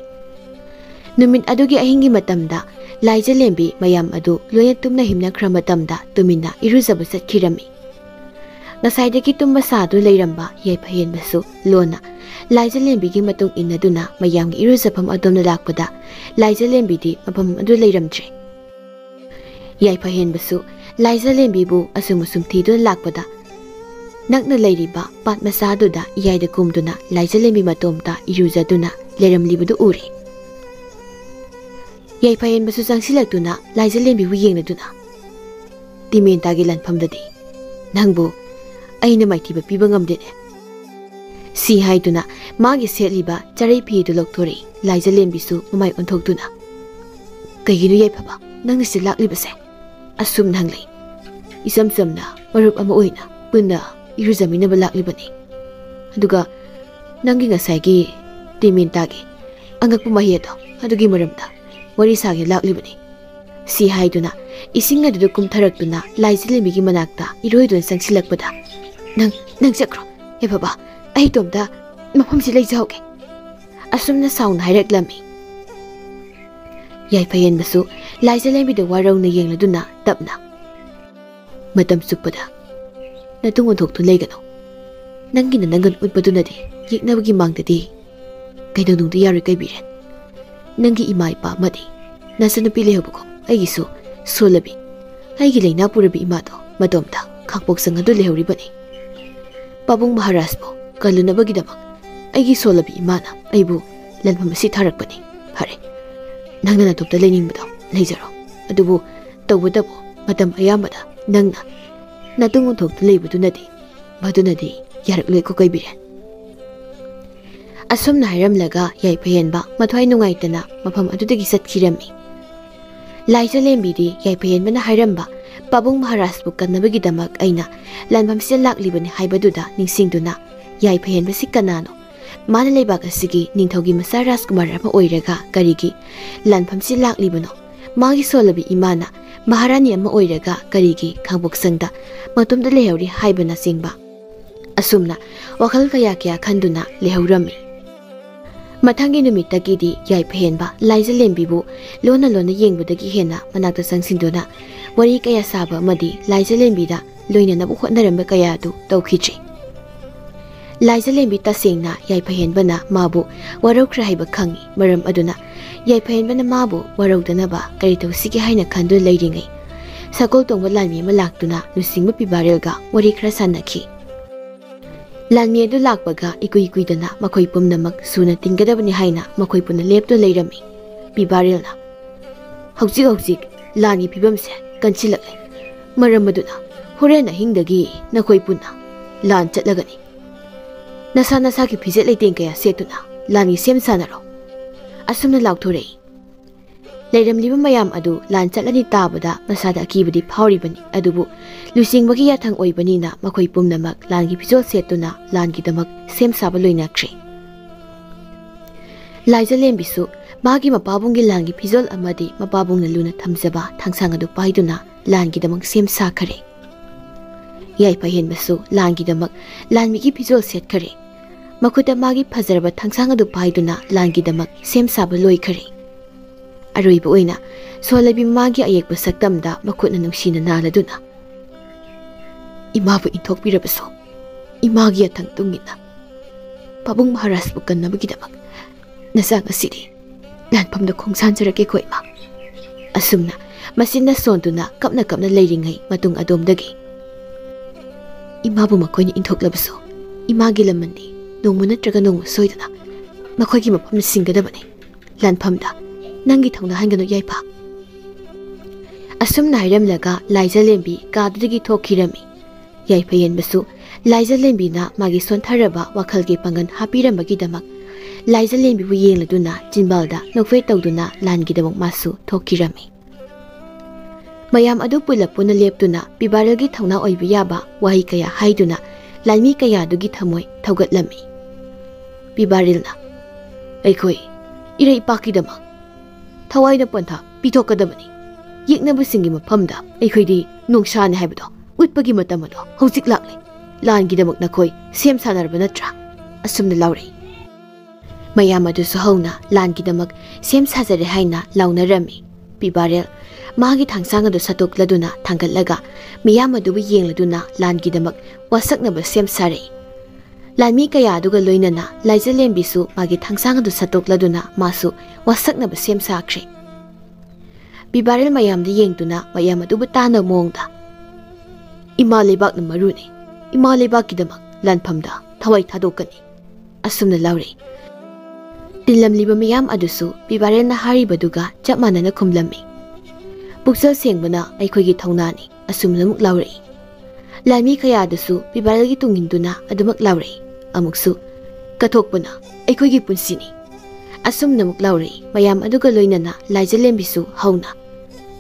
ꯅꯨꯃꯤꯠ ꯑꯗꯨꯒꯤ ꯑꯍꯤꯡꯒꯤ ꯃꯇꯝꯗ ꯂꯥꯏꯖꯂꯦꯝꯕꯤ ꯃꯌꯥꯝ ꯑꯗꯨ ꯂꯣꯏꯅ ꯇꯨꯝꯅ ꯍꯤꯞꯅꯈ꯭ꯔ ꯃꯇꯝꯗ ꯇꯨꯃꯤꯟꯅ ꯏꯔꯨꯖꯕ ꯆꯠꯈꯤꯔꯝꯃꯤ꯫ ꯉꯁꯥꯏꯗꯒꯤ ꯇꯨꯝꯕ ꯁꯥꯗꯨ ꯂꯩꯔꯝꯕ ꯌꯥꯏꯐꯍꯦꯟꯕꯁꯨ ꯂꯣꯟꯅ ꯂꯥꯏꯖꯂꯦꯝꯕꯤꯒꯤ ꯃꯇꯨꯡ ꯏꯟꯅꯗꯨꯅ ꯃꯌꯥꯝꯒꯤ ꯏꯔꯨꯖꯐꯝ ꯑꯗꯣꯝꯗ ꯂꯥꯛꯄꯗ ꯂꯥꯏꯖꯂꯦꯝꯕꯤꯗꯤ ꯃꯐꯝ ꯑꯗꯨ ꯂꯩꯔꯝꯗ꯭ꯔꯦ꯫ ꯌꯥꯏꯐꯍꯦꯟꯕꯁꯨ ꯂꯥꯏꯖꯂꯦꯝꯕꯤꯕꯨ ꯑꯁꯨꯝ ꯑꯁꯨꯝ ꯊꯤꯗꯨꯅ ꯂꯥꯛꯄꯗ ꯅꯛꯅ ꯂꯩꯔꯤꯕ ꯄꯥꯠ ꯃꯆꯥꯗꯨꯗ ꯏꯌꯥꯏꯗ ꯀꯨꯝꯗꯨꯅ ꯂꯥꯏꯖꯂꯦꯝꯕꯤ ꯃꯇꯣꯝꯇ ꯏꯔꯨꯖꯗꯨꯅ ꯂꯩꯔꯝꯂꯤꯕꯗꯨ ꯎꯔꯦ꯫ ꯌꯥꯏꯐꯍꯦꯟꯕꯁꯨ ꯆꯪꯁꯤꯜꯂꯛꯇꯨꯅ ꯂꯥꯏꯖꯂꯦꯝꯕꯤꯕꯨ ꯌꯦꯡꯂꯗꯨꯅ ꯇꯤꯃꯦꯟꯇꯥꯒꯤ ꯂꯥꯟꯐꯝꯗꯗꯤ ꯅꯪꯕꯨ ꯑꯩꯅ ꯃꯥꯏꯊꯤꯕ ꯄꯤꯕ ꯉꯝꯗꯦꯅꯦ ꯁꯤ ꯍꯥꯏꯗꯨꯅ ꯃꯥꯒꯤ ꯁꯦꯠꯂꯤꯕ ꯆꯔꯩ ꯐꯤꯗꯨ ꯂꯧꯊꯣꯔꯛꯏ꯫ ꯂꯥꯏꯖꯂꯦꯝꯕꯤꯁꯨ ꯃꯃꯥꯏ ꯑꯣꯟꯊꯣꯛꯇꯨꯅ ꯀꯩꯒꯤꯅꯣ ꯌꯥꯏꯐꯕ ꯅꯪꯅ ꯁꯤ ꯂꯥꯛꯂꯤꯕꯁꯦ ꯑꯁꯨꯝꯅ ꯍꯪꯂꯛꯏ꯫ ꯏꯆꯝ ꯆꯝꯅ ꯃꯔꯨꯞ ꯑꯃ ꯑꯣꯏꯅ ꯄꯨꯟꯅ ꯏꯔꯨꯖꯃꯤꯟꯅꯕ ꯂꯥꯛꯂꯤꯕꯅꯤ ꯑꯗꯨꯒ ꯅꯪꯒꯤ ꯉꯁꯥꯏꯒꯤ ꯇꯤꯃꯦꯟꯇꯥꯒꯤ ꯑꯉꯛꯄ ꯃꯍꯩ ꯑꯗꯨꯒꯤ ꯃꯔꯝꯗ ꯋꯥꯔꯤ ꯁꯥꯒꯦ ꯂꯥꯛꯂꯤꯕꯅꯤ ꯁꯤ ꯍꯥꯏꯗꯨꯅ ꯏꯁꯤꯡ ꯑꯗꯨꯗ ꯀꯨꯝꯊꯔꯛꯇꯨꯅ ꯂꯥꯏꯖꯂꯦꯝꯕꯤꯒꯤ ꯃꯅꯥꯛꯇ ꯏꯔꯣꯏꯗꯨꯅ ꯆꯪꯁꯤꯜꯂꯛꯄꯗ ꯅꯪ ꯆꯠꯈ꯭ꯔꯣ ꯌꯥꯏꯐꯕ ꯑꯩ ꯏꯇꯣꯝꯇ ꯃꯐꯝꯁꯤ ꯂꯩꯖꯍꯧꯒꯦ ꯑꯁꯨꯝꯅ ꯁꯥꯎꯅ ꯍꯥꯏꯔꯛꯂꯝꯃꯤ꯫ ꯌꯥꯏꯐꯍꯦꯟꯕꯁꯨ ꯂꯥꯏꯖꯂꯦꯝꯕꯤꯗ ꯋꯥꯔꯧꯅ ꯌꯦꯡꯂꯗꯨꯅ ꯇꯞꯅ ꯃꯇꯝ ꯆꯨꯞꯄꯗ ꯅꯇꯨꯡ ꯑꯣꯟꯊꯣꯛꯇꯨ ꯂꯩꯒꯅꯨ ꯅꯪꯒꯤꯅ ꯅꯪꯒꯟ ꯎꯠꯄꯗꯨꯅꯗꯤ ꯌꯦꯛꯅꯕꯒꯤ ꯃꯥꯡꯗꯗꯤ ꯀꯩꯗꯧꯅꯨꯡꯗ ꯌꯥꯔꯣꯏ ꯀꯩꯕꯤꯔꯦꯟ ꯅꯪꯒꯤ ꯏꯃꯥ ꯏꯄꯥ ꯑꯃꯗꯤ ꯅꯆꯟꯅꯨꯄꯤ ꯂꯩꯍꯧꯕꯀꯣ ꯑꯩꯒꯤꯁꯨ ꯁꯣꯜꯂꯕꯤ ꯑꯩꯒꯤ ꯂꯩꯅꯥ ꯄꯨꯔꯕꯤ ꯏꯃꯥꯗꯣ ꯃꯇꯣꯝꯇ ꯈꯥꯡꯄꯣꯛꯁꯪ ꯑꯗꯨ ꯂꯩꯍꯧꯔꯤꯕꯅꯤ꯫ ꯄꯥꯕꯨꯡ ꯃꯍꯥꯔꯥꯖꯕꯨ ꯀꯜꯂꯨꯅꯕꯒꯤꯗꯃꯛ ꯑꯩꯒꯤ ꯁꯣꯜꯂꯕꯤ ꯏꯃꯥꯅ ꯑꯩꯕꯨ ꯂꯟꯐꯝ ꯑꯁꯤ ꯊꯥꯔꯛꯄꯅꯤ꯫ ꯐꯔꯦ ꯅꯪꯅ ꯅꯇꯣꯞꯇ ꯂꯩꯅꯤꯡꯕꯗꯣ ꯂꯩꯖꯔꯣ ꯑꯗꯨꯕꯨ ꯇꯧꯕꯇꯕꯨ ꯃꯇꯝ ꯑꯌꯥꯝꯕꯗ ꯅꯪꯅ ꯅꯇꯨꯡ ꯑꯣꯟꯊꯣꯛꯇꯨ ꯂꯩꯕꯗꯨꯅꯗꯤ ꯃꯗꯨꯅꯗꯤ ꯌꯥꯔꯛꯂꯣꯏꯀꯣ ꯀꯩꯕꯤꯔꯦꯟ꯫ ꯑꯁꯨꯝꯅ ꯍꯥꯏꯔꯝꯂꯒ ꯌꯥꯏꯐꯍꯦꯟꯕ ꯃꯊ꯭ꯋꯥꯏ ꯅꯨꯡꯉꯥꯏꯇꯅ ꯃꯐꯝ ꯑꯗꯨꯗꯒꯤ ꯆꯠꯈꯤꯔꯝꯃꯤ꯫ ꯂꯥꯏꯖꯂꯦꯝꯕꯤꯗꯤ ꯌꯥꯏꯐꯍꯦꯟꯕꯅ ꯍꯥꯏꯔꯝꯕ ꯄꯥꯕꯨꯡ ꯃꯍꯥꯔꯥꯖꯕꯨ ꯀꯟꯅꯕꯒꯤꯗꯃꯛ ꯑꯩꯅ ꯂꯥꯟꯐꯝꯁꯤꯗ ꯂꯥꯛꯂꯤꯕꯅꯤ ꯍꯥꯏꯕꯗꯨꯗ ꯅꯤꯡꯁꯤꯡꯗꯨꯅ ꯌꯥꯏꯐꯍꯦꯟꯕꯁꯤ ꯀꯅꯥꯅꯣ ꯃꯥꯅ ꯂꯩꯕꯥꯛ ꯑꯁꯤꯒꯤ ꯅꯤꯡꯊꯧꯒꯤ ꯃꯆꯥ ꯔꯥꯖꯀꯨꯃꯥꯔ ꯑꯃ ꯑꯣꯏꯔꯒ ꯀꯔꯤꯒꯤ ꯂꯥꯟꯐꯝꯁꯤ ꯂꯥꯛꯂꯤꯕꯅꯣ मागी सोलबी इमाना महारानी अमा ओइरगा करीगी खांबोक्संगदा मतुमदा लेहौरी हाइबना सिंगबा असुमना वखल कया कया खंदुना लेहौरमी मथांगी नुमित्तगीदी याइफहेनबा लाइजलेम्बीबु लोना लोना येंगबदगी हेना मनाक्ता संगसिंदुना वरी कया साबा मदी लाइजलेम्बीदा लोइननबु होटनरंबा कयादु तौखिद्री लाइजलेम्बी तसेंगना याइफहेनबना माबु वरौख्रा हाइबा खंगी मरम अदुना याइफहेनबना माबु वरौदनबा करि तौसिगे हाइना खंदु लैरिङै सकोल तोंबा लानमी अमा लाक्तुना लुसिंगबा पिबारेलगा वरी खरा सानखी लानमी अदु लाक्पगा इकुई कुइदना मखोइ पुमनमक सुना तिंगदबनि हाइना मखोइ पुना लेपतो लैरमी पिबारेलना हौजिक हौजिक लानगी फिबमसे कन्सिलक्ले मरम अदुना होरेन हिंगदगी नखोइ पुना लान चटलगनी नसा नसा की फिजे लेतें कया सेतुना लानी सेम सानरो असुमना लाउथोरई लेरमलिबा मयाम अदु लान चटलनी ताबदा मसादा अकीबदी फाउरिबनी अदुबु लुसिंगबगी याथंग ओइबनीना मखोइ पुमनमक लानगी फिजोल सेतुना लानगी दमक सेम साबा लोइनाख्रे लाइजलेम्बिसु मागी मपाबुंगी लानगी फिजोल अमदी मपाबुंगना लुना थमजबा थांसांग अदु पाइदुना लानगी दमक सेम साखरे याइफहेनबसु लानगी दमक लानमीगी फिजोल सेतखरे मखुदा मागी फजरबा थांसांग अदु पाइदुना लानगी दमक सेम साबा लोइखरे अरोइबा ओइना सोलबी मागी अयेकबा सक्तमदा मखुदना नुंगसिना नालदुना इमाबु इंथोकपिरबसु इमागी अथंग तुंगिना पाबुंग महाराजबु कन्नबगी दमक नसा ngasidi ꯂꯥꯟꯐꯝꯗ ꯈꯣꯡꯁꯥꯟꯖꯔꯛꯀꯦ ꯈꯣꯏꯃ ꯑꯁꯨꯝꯅ ꯃꯁꯤꯅ ꯁꯣꯟꯗꯨꯅ ꯀꯞꯅ ꯀꯞꯅ ꯂꯩꯔꯤꯉꯩ ꯃꯇꯨꯡ ꯑꯗꯣꯝꯗꯒꯤ ꯏꯃꯥꯕꯨ ꯃꯈꯣꯏꯅ ꯏꯟꯊꯣꯛꯂꯕꯁꯨ ꯏꯃꯥꯒꯤ ꯂꯃꯟꯗꯤ ꯅꯣꯡꯃ ꯅꯠꯇ꯭ꯔꯒ ꯅꯣꯡꯃ ꯁꯣꯏꯗꯅ ꯃꯈꯣꯏꯒꯤ ꯃꯐꯝꯗ ꯁꯤꯡꯒꯗꯕꯅꯤ ꯂꯥꯟꯐꯝꯗ ꯅꯪꯒꯤ ꯊꯧꯅ ꯍꯟꯒꯅꯨ ꯌꯥꯏꯐ ꯑꯁꯨꯝꯅ ꯍꯥꯏꯔꯝꯂꯒ ꯂꯥꯏꯖꯂꯦꯝꯕꯤ ꯀꯥꯗꯨꯗꯒꯤ ꯊꯣꯛꯈꯤꯔꯝꯃꯤ ꯌꯥꯏꯐꯌꯦꯟꯕꯁꯨ ꯂꯥꯏꯖꯂꯦꯝꯕꯤꯅ ꯃꯥꯒꯤ ꯁꯣꯟꯊꯔꯕ ꯋꯥꯈꯜꯒꯤ ꯄꯥꯡꯒꯜ ꯍꯥꯞꯄꯤꯔꯝꯕꯒꯤꯗꯃꯛ ꯂꯥꯏꯖꯂꯦꯝꯕꯤꯕꯨ ꯌꯦꯡꯂꯗꯨꯅ ꯆꯤꯟꯕꯥꯜꯗ ꯅꯣꯛꯐꯦꯠ ꯇꯧꯗꯨꯅ ꯂꯥꯟꯒꯤꯗꯃꯛ ꯃꯥꯁꯨ ꯊꯣꯛꯈꯤꯔꯝꯃꯤ ꯃꯌꯥꯝ ꯑꯗꯨ ꯄꯨꯂꯞ ꯄꯨꯟꯅ ꯂꯦꯞꯇꯨꯅ ꯄꯤꯕꯥꯔꯦꯜꯒꯤ ꯊꯧꯅꯥ ꯑꯣꯏꯕ ꯌꯥꯕ ꯋꯥꯍꯩ ꯀꯌꯥ ꯍꯥꯏꯗꯨꯅ ꯂꯥꯟꯃꯤ ꯀꯌꯥꯗꯨꯒꯤ ꯊꯃꯣꯏ ꯊꯧꯒꯠꯂꯝꯃꯤ ꯄꯤꯕꯥꯔꯦꯜꯅ ꯑꯩꯈꯣꯏ ꯏꯔꯩꯄꯥꯛꯀꯤꯗꯃꯛ ꯊꯋꯥꯏꯅ ꯄꯟꯊꯥ ꯄꯤꯊꯣꯛꯀꯗꯕꯅꯤ ꯌꯦꯛꯅꯕꯁꯤꯡꯒꯤ ꯃꯐꯝꯗ ꯑꯩꯈꯣꯏꯗꯤ ꯅꯣꯡꯁꯥꯅꯤ ꯍꯥꯏꯕꯗꯣ ꯎꯠꯄꯒꯤ ꯃꯇꯝ ꯑꯗꯣ ꯍꯧꯖꯤꯛ ꯂꯥꯛꯂꯦ ꯂꯥꯟꯒꯤꯗꯃꯛ ꯅꯈꯣꯏ ꯁꯦꯝ ꯁꯥꯟꯅꯔꯕ ꯅꯠꯇ꯭ꯔꯥ ꯑꯁꯨꯝꯅ ꯂꯥꯎꯔꯛꯏ ꯃꯌꯥꯝ ꯑꯗꯨꯁꯨ ꯍꯧꯅ ꯂꯥꯟꯒꯤꯗꯃꯛ ꯁꯦꯝ ꯁꯥꯖꯔꯦ ꯍꯥꯏꯅ ꯂꯥꯎꯅꯔꯝꯃꯤ ꯄꯤꯕꯥꯔꯦꯜ ꯃꯥꯒꯤ ꯊꯥꯡꯁꯥꯡ ꯑꯗꯨ ꯁꯠꯇꯣꯛꯂꯗꯨꯅ ꯊꯥꯡꯒꯠꯂꯒ ꯃꯤꯌꯥꯝ ꯑꯗꯨꯕꯨ ꯌꯦꯡꯂꯗꯨꯅ ꯂꯥꯟꯒꯤꯗꯃꯛ ꯋꯥꯁꯛꯅꯕ ꯁꯦꯝ ꯁꯥꯔꯛꯏ ꯂꯥꯟꯃꯤ ꯀꯌꯥ ꯑꯗꯨꯒ ꯂꯣꯏꯅꯅ ꯂꯥꯏꯖꯂꯦꯝꯕꯤꯁꯨ ꯃꯥꯒꯤ ꯊꯥꯡꯁꯥꯡ ꯑꯗꯨ ꯁꯠꯇꯣꯛꯂꯗꯨꯅ ꯃꯥꯁꯨ ꯋꯥꯁꯛꯅꯕ ꯁꯦꯝ ꯁꯥꯈ꯭ꯔꯦ ꯄꯤꯕꯥꯔꯦꯜ ꯃꯌꯥꯝꯗ ꯌꯦꯡꯗꯨꯅ ꯃꯌꯥꯝ ꯑꯗꯨꯕꯨ ꯇꯥꯟꯅꯕ ꯃꯑꯣꯡꯗ ꯏꯃꯥ ꯂꯩꯕꯥꯛꯅ ꯃꯔꯨꯅꯤ ꯏꯃꯥ ꯂꯩꯕꯥꯛꯀꯤꯗꯃꯛ ꯂꯥꯟꯐꯝꯗ ꯊꯋꯥꯏ ꯊꯥꯗꯣꯛꯀꯅꯤ ꯑꯁꯨꯝꯅ ꯂꯥꯎꯔꯛꯏ ꯇꯤꯜꯂꯝꯂꯤꯕ ꯃꯌꯥꯝ ꯑꯗꯨꯁꯨ ꯄꯤꯕꯥꯔꯦꯜꯅ ꯍꯥꯏꯔꯤꯕꯗꯨꯒ ꯆꯞ ꯃꯥꯟꯅꯅ ꯈꯨꯝꯂꯝꯃꯤ ꯄꯨꯛꯆꯦꯜ ꯁꯦꯡꯕꯅ ꯑꯩꯈꯣꯏꯒꯤ ꯊꯧꯅꯥꯅꯤ ꯑꯁꯨꯝꯅ ꯑꯃꯨꯛ ꯂꯥꯎꯔꯛꯏ ꯂꯥꯟꯃꯤ ꯀꯌꯥꯗꯁꯨ ꯄꯤꯕꯥꯔꯦꯜꯒꯤ ꯇꯨꯡꯏꯟꯗꯨꯅ ꯑꯗꯨꯃꯛ ꯂꯥꯎꯔꯛꯏ ꯑꯃꯨꯛꯁꯨ ꯀꯠꯊꯣꯛꯄꯅ ꯑꯩꯈꯣꯏꯒꯤ ꯄꯨꯟꯁꯤꯅꯤ ꯑꯁꯨꯝꯅ ꯑꯃꯨꯛ ꯂꯥꯎꯔꯛꯏ ꯃꯌꯥꯝ ꯑꯗꯨꯒ ꯂꯣꯏꯅꯅ ꯂꯥꯏꯖꯂꯦꯝꯕꯤꯁꯨ ꯍꯧꯅ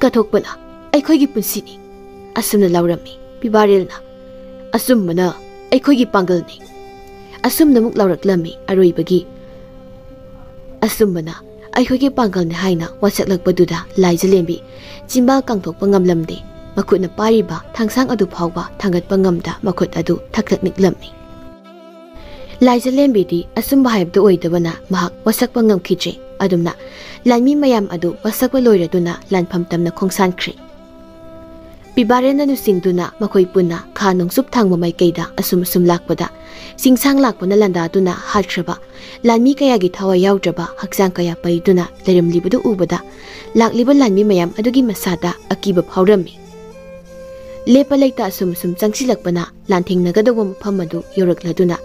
ꯀꯠꯊꯣꯛꯄꯅ ꯑꯩꯈꯣꯏꯒꯤ ꯄꯨꯟꯁꯤꯅꯤ ꯑꯁꯨꯝꯅ ꯂꯥꯎꯔꯝꯃꯤ ꯄꯤꯕꯥꯔꯦꯜꯅ ꯑꯆꯨꯝꯕꯅ ꯑꯩꯈꯣꯏꯒꯤ ꯄꯥꯡꯒꯜꯅꯤ ꯑꯁꯨꯝꯅ ꯑꯃꯨꯛ ꯂꯥꯎꯔꯛꯂꯝꯃꯤ ꯑꯔꯣꯏꯕꯒꯤ ꯑꯆꯨꯝꯕꯅ ꯑꯩꯈꯣꯏꯒꯤ ꯄꯥꯡꯒꯜꯅꯤ ꯍꯥꯏꯅ ꯋꯥꯁꯛꯂꯛꯄꯗꯨꯗ ꯂꯥꯏꯖꯂꯦꯝꯕꯤ ꯆꯤꯡꯕꯥꯜ ꯀꯥꯡꯊꯣꯛꯄ ꯉꯝꯂꯝꯗꯦ ꯃꯈꯨꯠꯅ ꯄꯥꯏꯔꯤꯕ ꯊꯥꯡꯁꯥꯡ ꯑꯗꯨ ꯐꯥꯎꯕ ꯊꯥꯡꯒꯠꯄ ꯉꯝꯗ ꯃꯈꯨꯠ ꯑꯗꯨ ꯊꯛ ꯅꯤꯛꯂꯝꯃꯤ ꯂꯥꯏꯖꯂꯦꯝꯕꯤꯗꯤ ꯑꯆꯨꯝꯕ ꯍꯥꯏꯕꯗꯨ ꯑꯣꯏꯗꯕꯅ ꯃꯍꯥꯛ ꯋꯥꯁꯛꯄ ꯉꯝꯈꯤꯗ꯭ꯔꯦ ꯑꯗꯨꯝꯅ ꯂꯥꯟꯃꯤ ꯃꯌꯥꯝ ꯑꯗꯨ ꯋꯥꯁꯛꯄ ꯂꯣꯏꯔꯗꯨꯅ ꯂꯥꯟꯐꯝ ꯇꯝꯅ ꯈꯣꯡꯁꯥꯟꯈ꯭ꯔꯦ ꯄꯤꯕꯥꯔꯦꯜꯅ ꯂꯨꯆꯤꯡꯗꯨꯅ ꯃꯈꯣꯏ ꯄꯨꯟꯅ ꯈꯥ ꯅꯣꯡꯆꯨꯞ ꯊꯪꯕ ꯃꯥꯏꯀꯩꯗ ꯑꯁꯨꯝ ꯂꯥꯛꯄꯗ ꯆꯤꯡꯁꯥꯡ ꯂꯥꯛꯄꯅ ꯂꯥꯟꯗꯥꯗꯨꯅ ꯍꯥꯠꯈ꯭ꯔꯕ ꯂꯥꯟꯃꯤ ꯀꯌꯥꯒꯤ ꯊꯋꯥꯏ ꯌꯥꯎꯗ꯭ꯔꯕ ꯍꯛꯆꯥꯡ ꯀꯌꯥ ꯄꯩꯗꯨꯅ ꯂꯩꯔꯝꯂꯤꯕꯗꯨ ꯎꯕꯗ ꯂꯥꯛꯂꯤꯕ ꯂꯥꯟꯃꯤ ꯃꯌꯥꯝ ꯑꯗꯨꯒꯤ ꯃꯁꯥꯗ ꯑꯀꯤꯕ ꯐꯥꯎꯔꯝꯃꯤ ꯂꯦꯞꯄ ꯂꯩꯇ ꯑꯁꯨꯝ ꯆꯪꯁꯤꯜꯂꯛꯄꯅ ꯂꯥꯟꯊꯦꯡꯅꯒꯗꯧꯕ ꯃꯐꯝ ꯑꯗꯨ ꯌꯧꯔꯛꯂꯗꯨꯅ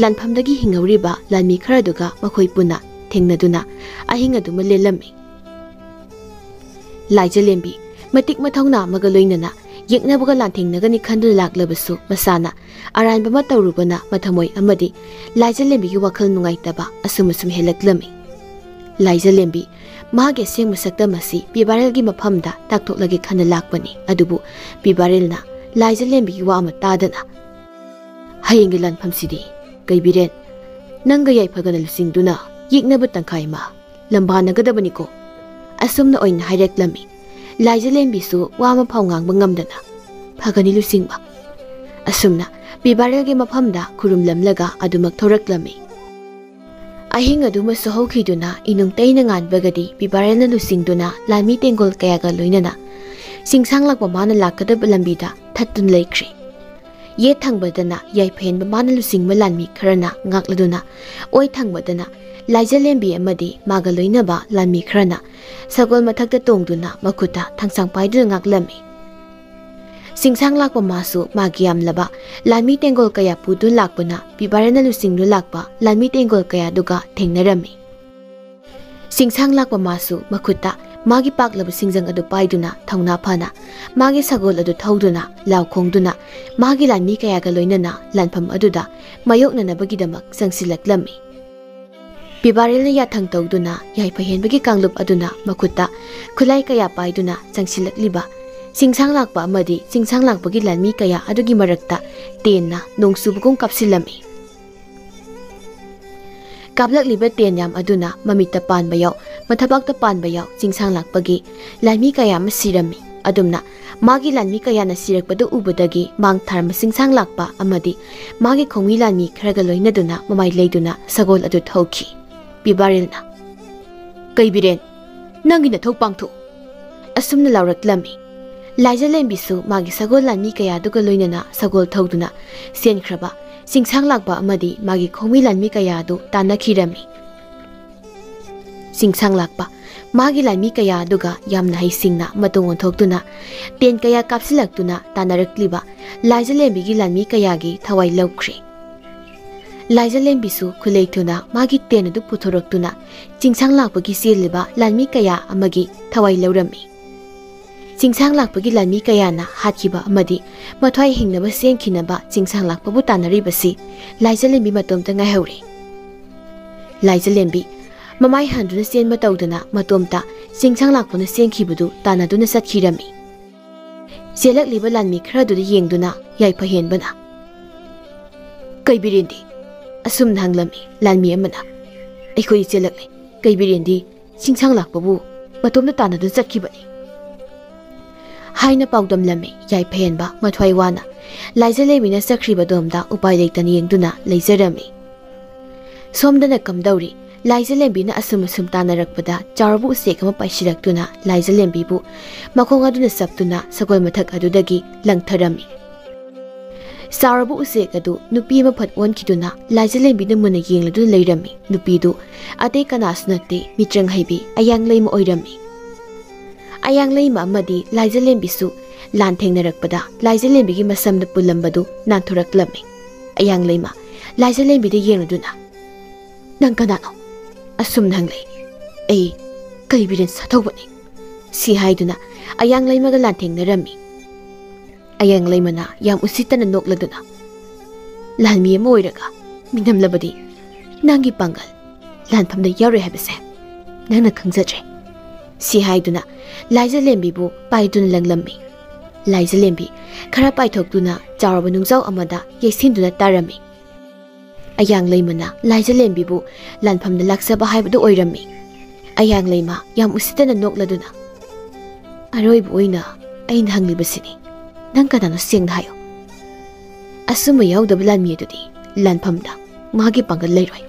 ꯂꯥꯟꯐꯝꯗꯒꯤ ꯍꯤꯡꯍꯧꯔꯤꯕ ꯂꯥꯟꯃꯤ ꯈꯔꯗꯨꯒ ꯃꯈꯣꯏ ꯄꯨꯟꯅ ꯊꯦꯡꯅꯗꯨꯅ ꯑꯍꯤꯡ ꯑꯗꯨꯃ ꯂꯦꯜꯂꯝꯃꯤ ꯂꯥꯏꯖꯂꯦꯝꯕꯤ ꯃꯇꯤꯛ ꯃꯊꯧꯅꯥ ꯑꯃꯒ ꯂꯣꯏꯅꯅ ꯌꯦꯛꯅꯕꯒ ꯂꯥꯟꯊꯦꯡꯅꯒꯅꯤ ꯈꯟꯗꯨꯅ ꯂꯥꯛꯂꯕꯁꯨ ꯃꯁꯥꯅ ꯑꯔꯥꯟꯕ ꯑꯃ ꯇꯧꯔꯨꯕꯅ ꯃꯊꯃꯣꯏ ꯑꯃꯗꯤ ꯂꯥꯏꯖꯂꯦꯝꯕꯤꯒꯤ ꯋꯥꯈꯜ ꯅꯨꯡꯉꯥꯏꯇꯕ ꯑꯁꯨꯝ ꯍꯦꯜꯂꯛꯂꯝꯃꯤ ꯂꯥꯏꯖꯂꯦꯝꯕꯤ ꯃꯥꯒꯤ ꯑꯁꯦꯡꯕ ꯁꯛꯇꯝ ꯑꯁꯤ ꯄꯤꯕꯥꯔꯦꯜꯒꯤ ꯃꯐꯝꯗ ꯇꯥꯛꯊꯣꯛꯂꯒꯦ ꯈꯟꯅ ꯂꯥꯛꯄꯅꯤ ꯑꯗꯨꯕꯨ ꯄꯤꯕꯥꯔꯦꯜꯅ ꯂꯥꯏꯖꯂꯦꯝꯕꯤꯒꯤ ꯋꯥ ꯑꯃ ꯇꯥꯗꯅ ꯍꯌꯦꯡꯒꯤ ꯂꯥꯟꯐꯝꯁꯤꯗꯤ ꯀꯩꯕꯤꯔꯦꯟ ꯅꯪꯒ ꯌꯥꯏꯐꯒꯅ ꯂꯨꯆꯤꯡꯗꯨꯅ ꯌꯦꯛꯅꯕ ꯇꯪꯈꯥꯏ ꯑꯃ ꯂꯝꯕꯥꯅꯒꯗꯕꯅꯤꯀꯣ ꯑꯁꯨꯝꯅ ꯑꯣꯏꯅ ꯍꯥꯏꯔꯛꯂꯝꯃꯤ ꯂꯥꯏꯖꯂꯦꯝꯕꯤꯁꯨ ꯋꯥ ꯑꯃ ꯐꯥꯎ ꯉꯥꯡꯕ ꯉꯝꯗꯅ ꯐꯒꯅꯤ ꯂꯨꯆꯤꯡꯕ ꯑꯁꯨꯝꯅ ꯄꯤꯕꯥꯔꯦꯜꯒꯤ ꯃꯐꯝꯗ ꯈꯨꯔꯨꯝꯂꯝꯂꯒ ꯑꯗꯨꯃꯛ ꯊꯣꯔꯛꯂꯝꯃꯤ ꯑꯍꯤꯡ ꯑꯗꯨꯃꯁꯨ ꯍꯧꯈꯤꯗꯨꯅ ꯏꯅꯨꯡ ꯇꯩꯅ ꯉꯥꯟꯕꯒꯗꯤ ꯄꯤꯕꯥꯔꯦꯜꯅ ꯂꯨꯆꯤꯡꯗꯨꯅ ꯂꯥꯟꯃꯤ ꯇꯦꯡꯒꯣꯜ ꯀꯌꯥꯒ ꯂꯣꯏꯅꯅ ꯆꯤꯡꯁꯥꯡ ꯂꯥꯛꯄ ꯃꯥꯅ ꯂꯥꯛꯀꯗꯕ ꯂꯝꯕꯤꯗ ꯊꯠꯇꯨꯅ ꯂꯩꯈ꯭ꯔꯦ ꯌꯦꯠ ꯊꯪꯕꯗꯅ ꯌꯥꯏꯐꯍꯦꯟꯕ ꯃꯥꯅ ꯂꯨꯆꯤꯡꯕ ꯂꯥꯟꯃꯤ ꯈꯔꯅ ꯉꯥꯛꯂꯗꯨꯅ ꯑꯣꯏ ꯊꯪꯕꯗꯅ ꯂꯥꯏꯖꯂꯦꯝꯕꯤ ꯑꯃꯗꯤ ꯃꯥꯒ ꯂꯣꯏꯅꯕ ꯂꯥꯟꯃꯤ ꯈꯔꯅ ꯁꯒꯣꯜ ꯃꯊꯛꯇ ꯇꯣꯡꯗꯨꯅ ꯃꯈꯨꯠꯇ ꯊꯥꯡꯁꯥꯡ ꯄꯥꯏꯗꯨꯅ ꯉꯥꯛꯂꯝꯃꯤ ꯆꯤꯡꯁꯥꯡ ꯂꯥꯛꯄ ꯃꯥꯁꯨ ꯃꯥꯒꯤ ꯌꯥꯝꯂꯕ ꯂꯥꯟꯃꯤ ꯇꯦꯡꯒꯣꯜ ꯀꯌꯥ ꯄꯨꯗꯨꯅ ꯂꯥꯛꯄꯅ ꯄꯤꯕꯥꯔꯦꯜꯅ ꯂꯨꯆꯤꯡꯗꯨꯅ ꯂꯥꯛꯄ ꯂꯥꯟꯃꯤ ꯇꯦꯡꯒꯣꯜ ꯀꯌꯥꯗꯨꯒ ꯊꯦꯡꯅꯔꯝꯃꯤ ꯆꯤꯡꯁꯥꯡ ꯂꯥꯛꯄ ꯃꯥꯁꯨ ꯃꯈꯨꯠꯇ ꯃꯥꯒꯤ ꯄꯥꯛꯂꯕ ꯁꯤꯡꯖꯪ ꯑꯗꯨ ꯄꯥꯏꯗꯨꯅ ꯊꯧꯅꯥ ꯐꯅ ꯃꯥꯒꯤ ꯁꯒꯣꯜ ꯑꯗꯨ ꯊꯧꯗꯨꯅ ꯂꯥꯎ ꯈꯣꯡꯗꯨꯅ ꯃꯥꯒꯤ ꯂꯥꯟꯃꯤ ꯀꯌꯥꯒ ꯂꯣꯏꯅꯅ ꯂꯥꯟꯐꯝ ꯑꯗꯨꯗ ꯃꯥꯌꯣꯛꯅꯅꯕꯒꯤꯗꯃꯛ ꯆꯪꯁꯤꯜꯂꯛꯂꯝꯃꯤ ꯄꯤꯕꯥꯔꯦꯜꯅ ꯌꯥꯊꯪ ꯇꯧꯗꯨꯅ ꯌꯥꯏꯐꯍꯦꯟꯕꯒꯤ ꯀꯥꯡꯂꯨꯞ ꯑꯗꯨꯅ ꯃꯈꯨꯠꯇ ꯈꯨꯠꯂꯥꯏ ꯀꯌꯥ ꯄꯥꯏꯗꯨꯅ ꯆꯪꯁꯤꯜꯂꯛꯂꯤꯕ ꯆꯤꯡꯁꯥꯡ ꯂꯥꯛꯄ ꯑꯃꯗꯤ ꯆꯤꯡꯁꯥꯡ ꯂꯥꯛꯄꯒꯤ ꯂꯥꯟꯃꯤ ꯀꯌꯥ ꯑꯗꯨꯒꯤ ꯃꯔꯛꯇ ꯇꯦꯟꯅ ꯅꯣꯡꯁꯨꯕꯒꯨꯝ ꯀꯥꯞꯁꯤꯜꯂꯝꯃꯤ ꯀꯥꯞꯂꯛꯂꯤꯕ ꯇꯦꯟ ꯌꯥꯝ ꯑꯗꯨꯅ ꯃꯃꯤꯠꯇ ꯄꯥꯟꯕ ꯌꯥꯎ ꯃꯊꯕꯥꯛꯇ ꯄꯥꯟꯕ ꯌꯥꯎ ꯆꯤꯡꯁꯥꯡ ꯂꯥꯛꯄꯒꯤ ꯂꯥꯟꯃꯤ ꯀꯌꯥ ꯑꯃ ꯁꯤꯔꯝꯃꯤ ꯑꯗꯨꯝꯅ ꯃꯥꯒꯤ ꯂꯥꯟꯃꯤ ꯀꯌꯥꯅ ꯁꯤꯔꯛꯄꯗꯨ ꯎꯕꯗꯒꯤ ꯃꯥꯡ ꯊꯥꯔꯝꯕ ꯆꯤꯡꯁꯥꯡ ꯂꯥꯛꯄ ꯑꯃꯗꯤ ꯃꯥꯒꯤ ꯈꯣꯡꯃꯤ ꯂꯥꯟꯃꯤ ꯈꯔꯒ ꯂꯣꯏꯅꯗꯨꯅ ꯃꯃꯥꯏ ꯂꯩꯗꯨꯅ ꯁꯒꯣꯜ ꯑꯗꯨ ꯊꯧꯈꯤ ꯄꯤꯕꯥꯔꯦꯜꯅ ꯀꯩꯕꯤꯔꯦꯟ ꯅꯪꯒꯤ ꯅꯊꯧ ꯄꯥꯡꯊꯣꯛ ꯑꯁꯨꯝꯅ ꯂꯥꯎꯔꯛꯂꯝꯃꯤ ꯂꯥꯏꯖꯂꯦꯝꯕꯤꯁꯨ ꯃꯥꯒꯤ ꯁꯒꯣꯜ ꯂꯥꯟꯃꯤ ꯀꯌꯥꯗꯨꯒ ꯂꯣꯏꯅꯅ ꯁꯒꯣꯜ ꯊꯧꯗꯨꯅ ꯆꯦꯟꯈ꯭ꯔꯕ ꯆꯤꯡꯁꯥꯡ ꯂꯥꯛꯄ ꯑꯃꯗꯤ ꯃꯥꯒꯤ ꯈꯣꯡꯃꯤ ꯂꯥꯟꯃꯤ ꯀꯌꯥ ꯑꯗꯨ ꯇꯥꯟꯅꯈꯤꯔꯝꯃꯤ Singsang lakpa magi laimi kaya duga yamna haisingna matung onthokduna ten kaya kapsilaktuna tanarakliba laijalembi gi laimi kaya gi thawai lawkhre laijalembi su khulei magi ten adu puthoraktuna chingsang lakpa gi siliba laimi kaya amagi thawai lawrami chingsang lakpa gi laimi kaya na hatkiba amadi mathwai hingnaba sengkhinaba chingsang lakpa bu tanaribasi laijalembi matomta ngai haure laijalembi Mamai handuna sen matawduna matomta chingsang lakpuna sengkhibudu tanaduna satkirami selak liba lanmi khraduna yengduna yaipa henbana kaibirindi asum nanglami lanmi amana ekhoi selakni kaibirindi chingsang lakpabu matomta tanaduna satkibani haina pawdam lami yaipa henba mathwai wana laijalemina sakhriba domda upai leitani yengduna leijarami somdana kamdauri Laijalembi asum tanarakpada charbu usek ama paisilaktuna Laijalembi bu makhong aduna saptuna sagol mathak adudagi langtharami Sarbu usek adu nupi ma phat onkiduna Laijalembi na muna yengladu leirami nupi du ate kanasnate mitrang haibi ayang leima oirami ayang leima amadi Laijalembi su lantengnarakpada Laijalembi gi masamda pulambadu nanthoraklami ayang leima Laijalembi de yengladuna nang kanano asum nanglei ei kaibiren sathawani si haiduna ayang leimaga lantengnarami ayang leimana yam usitana nokladuna lanmi moiraga minamlabadi nangi pangal lanpamda yare habase nangna khangjatre si haiduna Laijalembi bu paidun langlammi Laijalembi khara paithokduna charba nungjaw amada yeisinduna tarami ayang leimana Laijalembi bu lanpamda laksaba haibadu oirami ayang leima yam usitana nokladuna aroibu oina aina hanglibasini nang kanano sengna hayo asuma yawdaba lanmi adudi lanpamda magi pangal leiroi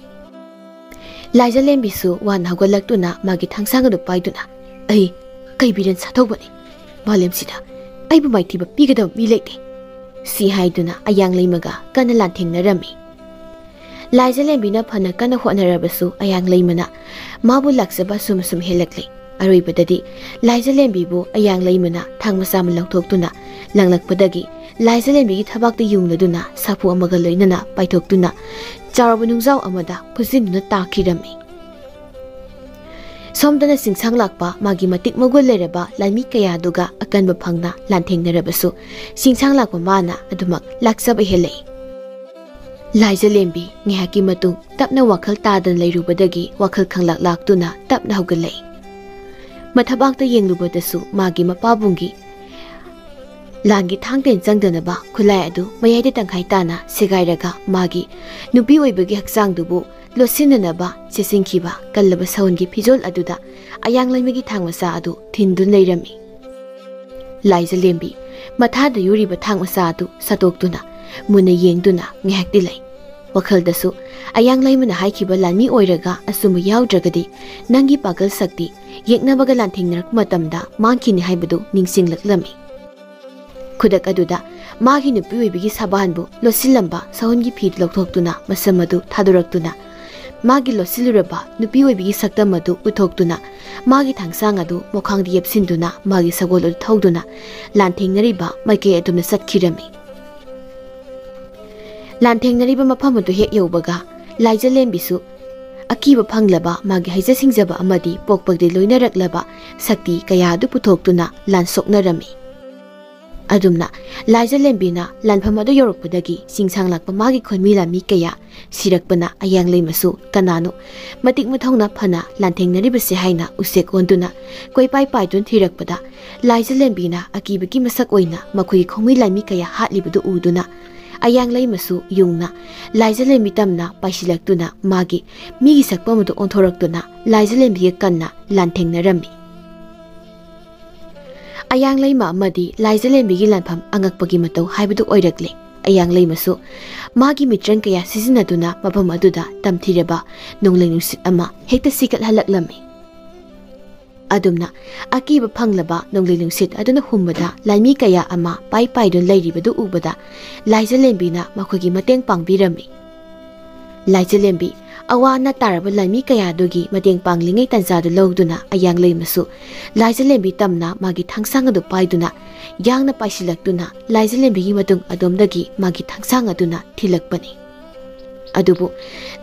Laijalembi su wan hagolaktuna magi thangsangadu paiduna ai kaibiren sathawbani malemsida aibu maithiba pigadam mi leite si haiduna ayang leimaga kana lanthengnarami Laijalembi na phana kana honarabasu ayang leimana mabu laksaba sum helakle aroibadadi Laijalembi bu ayang leimana thangmasam lawthoktuna langlakpadagi Laijalembi gi thabakta yungladuna sapu amaga loinana paithoktuna charbu nungjaw amada phusinduna takhirami somdana singsang lakpa magi matik mogol leraba laimi kaya duga akanba phangna lanthengnarabasu singsang lakpa mana adumak laksaba helai Laijalembi ngihaki matung tapna wakhal tadan leirubadagi wakhal khanglak laktuna tapna haugalai mathabakta yenglubadasu magi mapabungi langi thangten changdanaba khulai adu mayai tangkhai tana segairaga magi nupi oibagi haksangdubu losinanaba chesingkhiba kallaba saungi phijol aduda ayang laimigi thangmasa adu thindun leirami Laijalembi mathada yuriba thangmasa adu satoktuna muna yengduna ngihakti lai wakhaldasu ayang laimana haikhiba lanmi oiraga asumu yawdragadi nangi pagal sakti yeknabaga lantengnarak matamda mangkhini haibadu ningsinglaklami khudak aduda magi nupi oibigi sabanbu losilamba sahungi phid lokthokduna masamadu thaduraktuna magi losiluraba nupi oibigi saktamadu uthoktuna magi thangsang adu mokhangdi yepsinduna magi sagol adu thawduna lantengnariba maike adumna satkhirami Lanthengnariba mafam adu hek yawbaga Laijalembi su akiba phanglaba magi haija singjaba amadi pokpagdi loinaraklaba sakti kaya adu puthokduna lansoknarami adumna Laijalembi na lanpham adu yorokpadagi singsang lakpa magi khonmi lami kaya sirakpana ayang leimasu kanano matik mathongna phana lanthengnariba se haina usek onduna koipai paidun thirakpada Laijalembi na akibagi masak oina makhoi khongmi lami kaya hatlibudu uduna ayang leimasu yungna Laijalembi tamna paisilaktuna magi migi sakpamudu onthoraktuna Laijalembi kanna lanthengnarami ayang leima amadi Laijalembi gi lanpham angakpagi matau haibadu oirakle ayang leimasu magi mitrang kaya sisinaduna mapam aduda tamthiraba nonglengnusit ama hekta sikat halaklami adumna akiba phanglaba nonglengnusit aduna humbada laimi kaya ama pai paidun leiribadu ubada Laijalembi na makhogi mateng pangbirami Laijalembi awa na taraba lami kaya dogi mateng panglingai tanjadu lawduna ayang leimasu laijalembi tamna magi thangsang adu paiduna yangna paisilaktuna laijalembi gi matung adomdagi magi thangsang aduna thilakpani adubu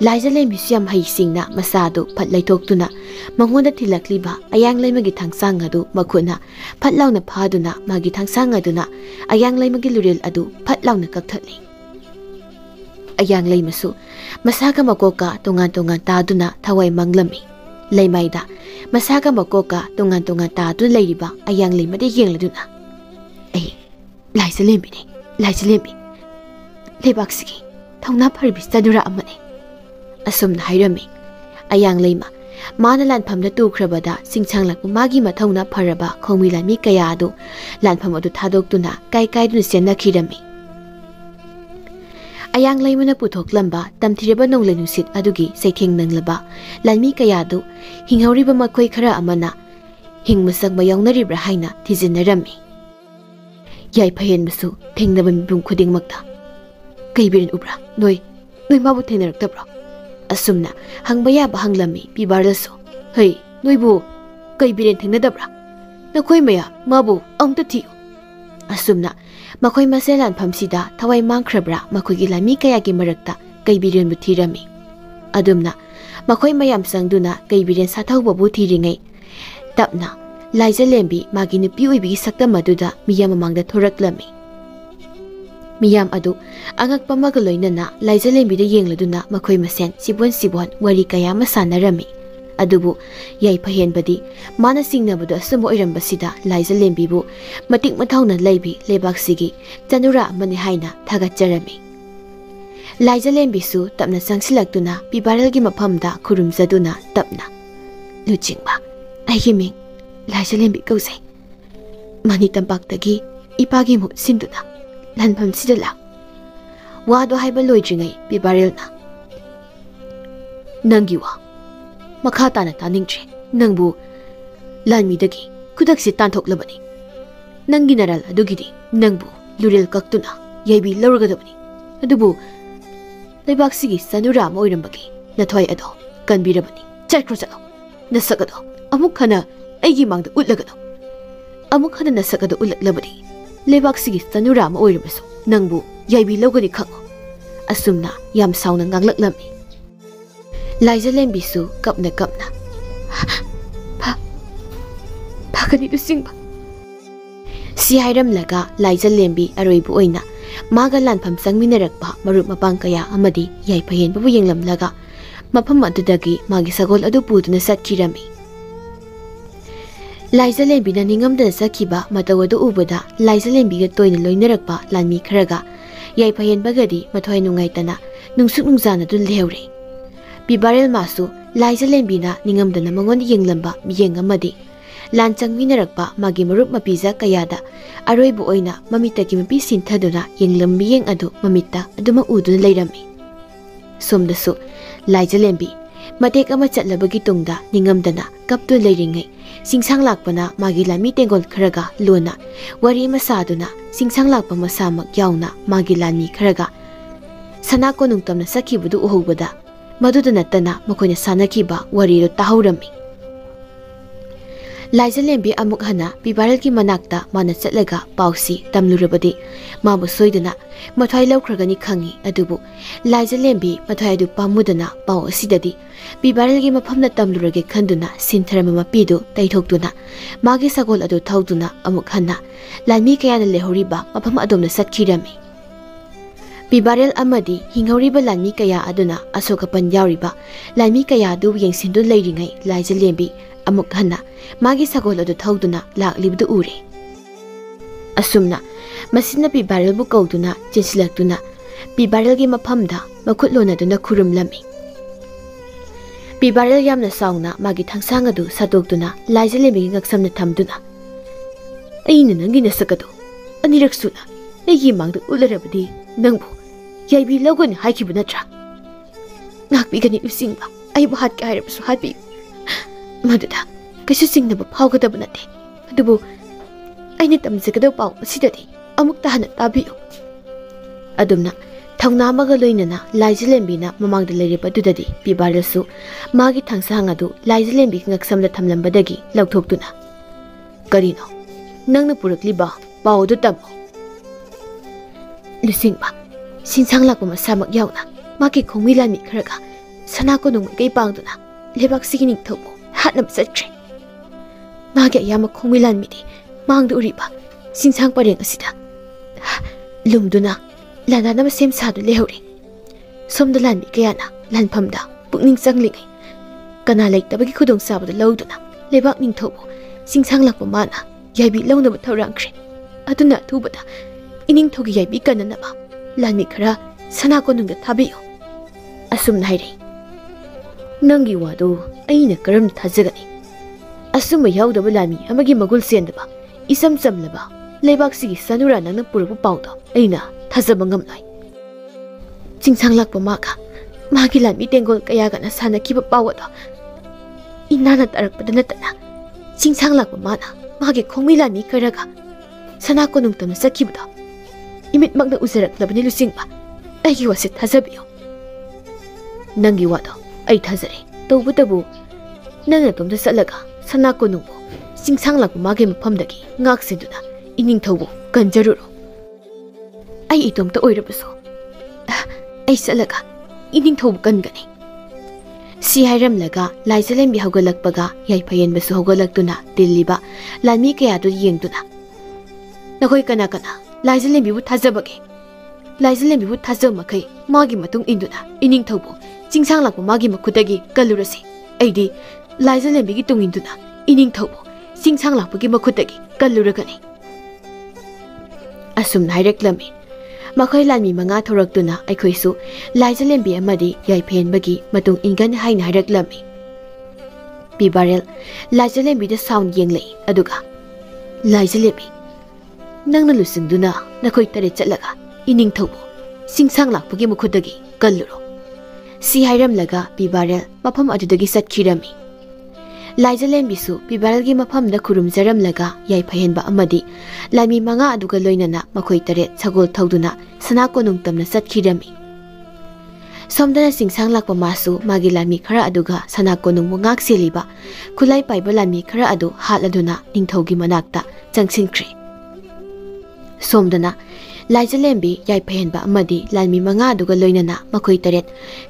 laijalembi siam haisingna masadu phatlaithoktuna mangonda thilakliba ayang leimagi thangsang adu makhuna phatlawna phaduna magi thangsang aduna ayang leimagi lurel adu phatlawna kakthali ayang leimasu masaga makoka tongan taduna thawai manglami leimaida masaga makoka tongan tadu leiriba ayang leimade yengladuna ai laijalembi lebaksigi thongna pharbi sadura amane asumna hairami ayang leima mana lanphamda tukhrabada singchanglak magi mathongna pharaba khongmi lami kaya adu lanpham adu thadoktuna kai dun senakhirami ayang leimana puthoklambe tamthireba nonglai nusit adugi saitheng nanglaba lanmi kaya du hinghauriba makhoi khara amana hingmasang mayawnaribra haina thijinnarami yai phayenbasu thengnaba mibum khudingmakta kaibirin ubra noi mabu thengnaraktabra asumna hangba yaba hanglami pibarlasu hei noibu kaibirin thengnadabra nakhoi maya mabu amta thiyo asumna makhoi maselan phamsida thawai mangkhrabra makhoigi lami kayagi marakta kaibiren bu thirami adumna makhoi mayam sangduna kaibiren sathauba bu thiringai tapna laijalembi magi nupi oibi saktam aduda miyam mangda thoraklami miyam adu angakpa maga loinana laijalembi da yengladuna makhoi masen sibon wari kaya masanarami adubu yai phahenbadi mana singnabadu asum oirambasida laijalembi bu matik mathawna leibi lebaksigi chanura amani haina thagacharami laijalembi su tapna sangsilaktuna pibaralgi maphamda khurumjaduna tapna luchingba aigi ming laijalembi kausai mani tampaktagi ipagi mu sinduna lanpham sidala wado haiba loidringai pibarelna nangi wa makha tana taningtre nangbu lanmidagi kudakse tantoklabani nangi naral adugidi nangbu lurel kaktuna yaibi lawragadabani adubu leibaksigi sanura ma oirambagi nathoi ado kanbirabani chakro nasakado amuk khana aigi mangda utlagado amuk khana nasakado ulaklabani leibaksigi sanura ma oirabasu nangbu yaibi lawgani khango asumna yam sauna nganglaklamni laijalembi su kapna phagani du singba si hairam laga laijalembi aroibu oina maga lanpham sangminarakpa marup mapang kaya amadi yai phahen bu yenglam laga mapham adudagi magi sagol adu puduna satkirami laijalembi na ningamdana sakhiba matawadu ubada laijalembi ga toina loinarakpa lanmi kharaga yai phahen bagadi mathoi nungaitana nungsuk nungjana du lehore pibarel masu laijalembi na ningamdana mangon yenglamba miyeng amadi lanchang minarakpa magi marup mapiza kayada aroibu oina mamitagi mapi sinthaduna yenglam miyeng adu mamitta aduma uduna leirami somdasu laijalembi matek ama chatlabagi tungda ningamdana kaptu leiringai singsang lakpana magi lami tengol kharaga lona wari masaduna singsang lakpa masamak yauna magi lami kharaga sanako nungtamna sakhibudu uhubada maduda natana makoina sanakiba wari ro tahaurami laijalembi amuk hana pibaralki manakta mana chatlaga pausi tamlurabadi mabu soiduna mathai lawkhragani khangi adubu laijalembi mathai adu pamudana pau asidadi pibaralgi maphamna tamlurage khanduna sintharama mapidu taithokduna magi sagol adu thauduna amuk hana lami kayana lehoriba mapham adomna satkirami pibarel amadi hinghauriba lanmi kaya aduna asokapan yauriba lanmi kaya adu yengsindu leiringai laijalembi amuk hana magi sagol adu thauduna laklibdu ure asumna masina pibarel bu kauduna chensilaktuna pibarel gi maphamda makhuthlona duna khurumlami pibarel yamna saungna magi thangsang adu sadoktuna laijalembi gi ngaksamna thamduna aina nangi nasakado aniraksuna egi mangdu ularabadi nangbu yaibi lawgani haikibu natra ngakbigani usingba aibu hatka hairabasu hatbi maduda kasu singnaba phawgadaba nate adubu aina tamjagada paw asidadi amuk tahana tabiyo adumna ꯊꯧꯅꯥ ꯑꯃꯒ ꯂꯣꯏꯅꯅ ꯂꯥꯏꯖꯂꯦꯝꯕꯤꯅ ꯃꯃꯥꯡꯗ ꯂꯩꯔꯤꯕ ꯑꯗꯨꯗꯗꯤ ꯄꯤꯕꯥꯔꯦꯜꯁꯨ ꯃꯥꯒꯤ ꯊꯥꯡꯁꯥꯡ ꯑꯗꯨ ꯂꯥꯏꯖꯂꯦꯝꯕꯤꯒꯤ ꯉꯛꯁꯝꯗ ꯊꯝꯂꯝꯕꯗꯒꯤ ꯂꯧꯊꯣꯛꯇꯨꯅ ꯀꯔꯤꯅꯣ ꯅꯪꯅ ꯄꯨꯔꯛꯂꯤꯕ ꯄꯥꯎ ꯑꯗꯨ ꯇꯝꯃꯨ ꯂꯨꯆꯤꯡꯕ ꯁꯤꯟꯁꯥꯡ ꯂꯥꯛꯄ ꯃꯁꯥꯃꯛ ꯌꯥꯎꯅ ꯃꯥꯒꯤ ꯈꯣꯡꯃꯤ ꯂꯥꯟꯃꯤ ꯈꯔꯒ ꯁꯅꯥ ꯀꯣꯅꯨꯡ ꯃꯥꯏꯀꯩ ꯄꯥꯡꯗꯨꯅ ꯂꯩꯕꯥꯛꯁꯤꯒꯤ ꯅꯤꯡꯊꯧꯕꯨ ꯍꯥꯠꯅꯕ ꯆꯠꯈ꯭ꯔꯦ ꯃꯥꯒꯤ ꯑꯌꯥꯝꯕ ꯈꯣꯡꯃꯤ ꯂꯥꯟꯃꯤꯗꯤ ꯃꯥꯡꯗ ꯎꯔꯤꯕ ꯁꯤꯟꯁꯥꯡ ꯄꯔꯦꯡ ꯑꯁꯤꯗ ꯂꯨꯝꯗꯨꯅ ꯂꯥꯟꯗꯥꯅꯕ ꯁꯦꯝ ꯁꯥꯗꯨꯅ ꯂꯩꯍꯧꯔꯤ ꯁꯣꯝꯗ ꯂꯥꯟꯃꯤ ꯀꯌꯥꯅ ꯂꯥꯟꯐꯝꯗ ꯄꯨꯛꯅꯤꯡ ꯆꯪꯂꯤꯉꯩ ꯀꯅꯥ ꯂꯩꯇꯕꯒꯤ ꯈꯨꯗꯣꯡꯆꯥꯕꯗ ꯂꯧꯗꯨꯅ ꯂꯩꯕꯥꯛ ꯅꯤꯡꯊꯧꯕꯨ ꯁꯤꯡꯁꯥꯡ ꯂꯥꯛꯄ ꯃꯥꯅ ꯌꯥꯏꯕꯤ ꯂꯧꯅꯕ ꯊꯧꯔꯥꯡꯈ꯭ꯔꯦ ꯑꯗꯨꯅ ꯑꯊꯨꯕꯗ ꯏꯅꯤꯡꯊꯧꯒꯤ ꯌꯥꯏꯕꯤ ꯀꯟꯅꯅꯕ ꯂꯥꯟꯃꯤ ꯈꯔ ꯁꯅꯥ ꯀꯣꯅꯨꯡꯗ ꯊꯥꯕꯤꯌꯨ ꯑꯁꯨꯝꯅ ꯍꯥꯏꯔꯛꯏ ꯅꯪꯒꯤ ꯋꯥꯗꯨ ꯑꯩꯅ ꯀꯔꯝꯅ ꯊꯥꯖꯒꯅꯤ ꯑꯁꯨꯝꯕ ꯌꯥꯎꯗꯕ ꯂꯥꯟꯃꯤ ꯑꯃꯒꯤ ꯃꯒꯨꯟ ꯆꯦꯟꯗꯕ ꯏꯆꯝ ꯆꯝꯂꯕ ꯂꯩꯕꯥꯛꯁꯤꯒꯤ ꯁꯅꯨꯔꯥ ꯅꯪꯅ ꯄꯨꯔꯛꯄ ꯄꯥꯎꯗꯣ ꯑꯩꯅ ꯊꯥꯖꯕ ꯉꯝꯂꯣꯏ ꯆꯤꯡꯁꯥꯡ ꯂꯥꯛꯄ ꯃꯥꯒ ꯃꯥꯒꯤ ꯂꯥꯟꯃꯤ ꯇꯦꯡꯒꯣꯜ ꯀꯌꯥꯒꯅ ꯁꯥꯟꯅꯈꯤꯕ ꯄꯥꯎ ꯑꯗꯣ ꯏꯅꯥꯅ ꯇꯥꯔꯛꯄꯗ ꯅꯠꯇꯅ ꯆꯤꯡꯁꯥꯡ ꯂꯥꯛꯄ ꯃꯥꯅ ꯃꯥꯒꯤ ꯈꯣꯡꯃꯤ ꯂꯥꯟꯃꯤ ꯈꯔꯒ ꯁꯅꯥ ꯀꯣꯅꯨꯡ ꯇꯝꯅ ꯆꯠꯈꯤꯕꯗꯣ 이mit막나 우스락라버니 루싱바 아이기 와서 타자비요 낭기 와도 아이 타자리 또부터부 나는 덤도 쌀라가 산나고 농부 싱상락부 마게 묵fam다기 ngaksiduna 이닝터부 간자루로 아이 이dom도 오이러버소 아이 쌀라가 이닝터부 간가니 시하이람라가 라이슬렘비 하골락바가 야이파옌베스 하골락두나 딜리바 란미 그야도 이행두나 나거이 까나까나 라이슬렘비부 타자바게 라이슬렘비부 타자마카이 마기 마tung 인두나 이닝터부 징상락부 마기 마쿠다기 깔루라시 아이디 라이슬렘비기 뚱인두나 이닝터부 징상락부기 마쿠다기 깔루라가니 asum haireklami makhoi lanmi manga thoraktuna aikhoisu laijalembi amadi yaiphen bagi matung ingan hain haireklami pibarel laijalembi da sound yenglei aduga laijalembi nangna lusingduna nakhoi tare chatlaga ining thobu singsang lakpagi mukhudagi kalluro si hairam laga pibarel mafam adudagi satkirami Laijalembisu pibaralgi mafamda kurumjaramlaga yaiphahenba amadi lami manga aduga loinana makhoi tare sagol thauduna sanakonung tamna satkirami somdana singsang lakpa masu magi lami khara aduga sanakonung mungak seliba khulai paiba lami khara adu hatladuna ningthaugi manakta changsinkhre somdana Laijalembi yaiphahenba amadi lami manga aduga loinana makhoi taret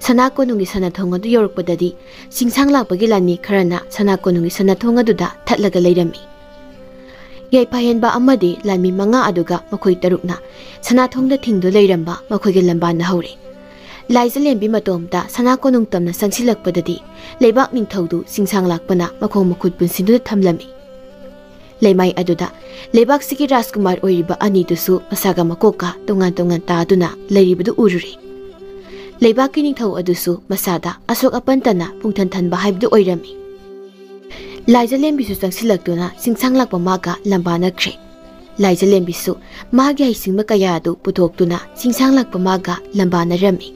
sanakonungi sanathong adu yorukpadadi singsang lakpagi lami kharana sanakonungi sanathong aduda thatlaga leirami yaiphahenba amadi lami manga aduga makhoi tarukna sanathongda thingdu leiramba makhoigi lambana hore Laijalembi matomta sanakonung tamna sangsilakpadadi leibak ningthaudu singsang lakpana makhong makhut punsindu thamlami Lemai aduda lebak siki Rajkumar oiriba ani dusu masaga makoka tongan taaduna leiribudu ururi lebak ki ningthau adusu masada asok apantana pungthan bahibdu oirami Laijalembi su changsilaktuna singsang lakpa maga lambana khre Laijalembi su magi haisingma kaya adu putoktuna singsang lakpa maga lambana rami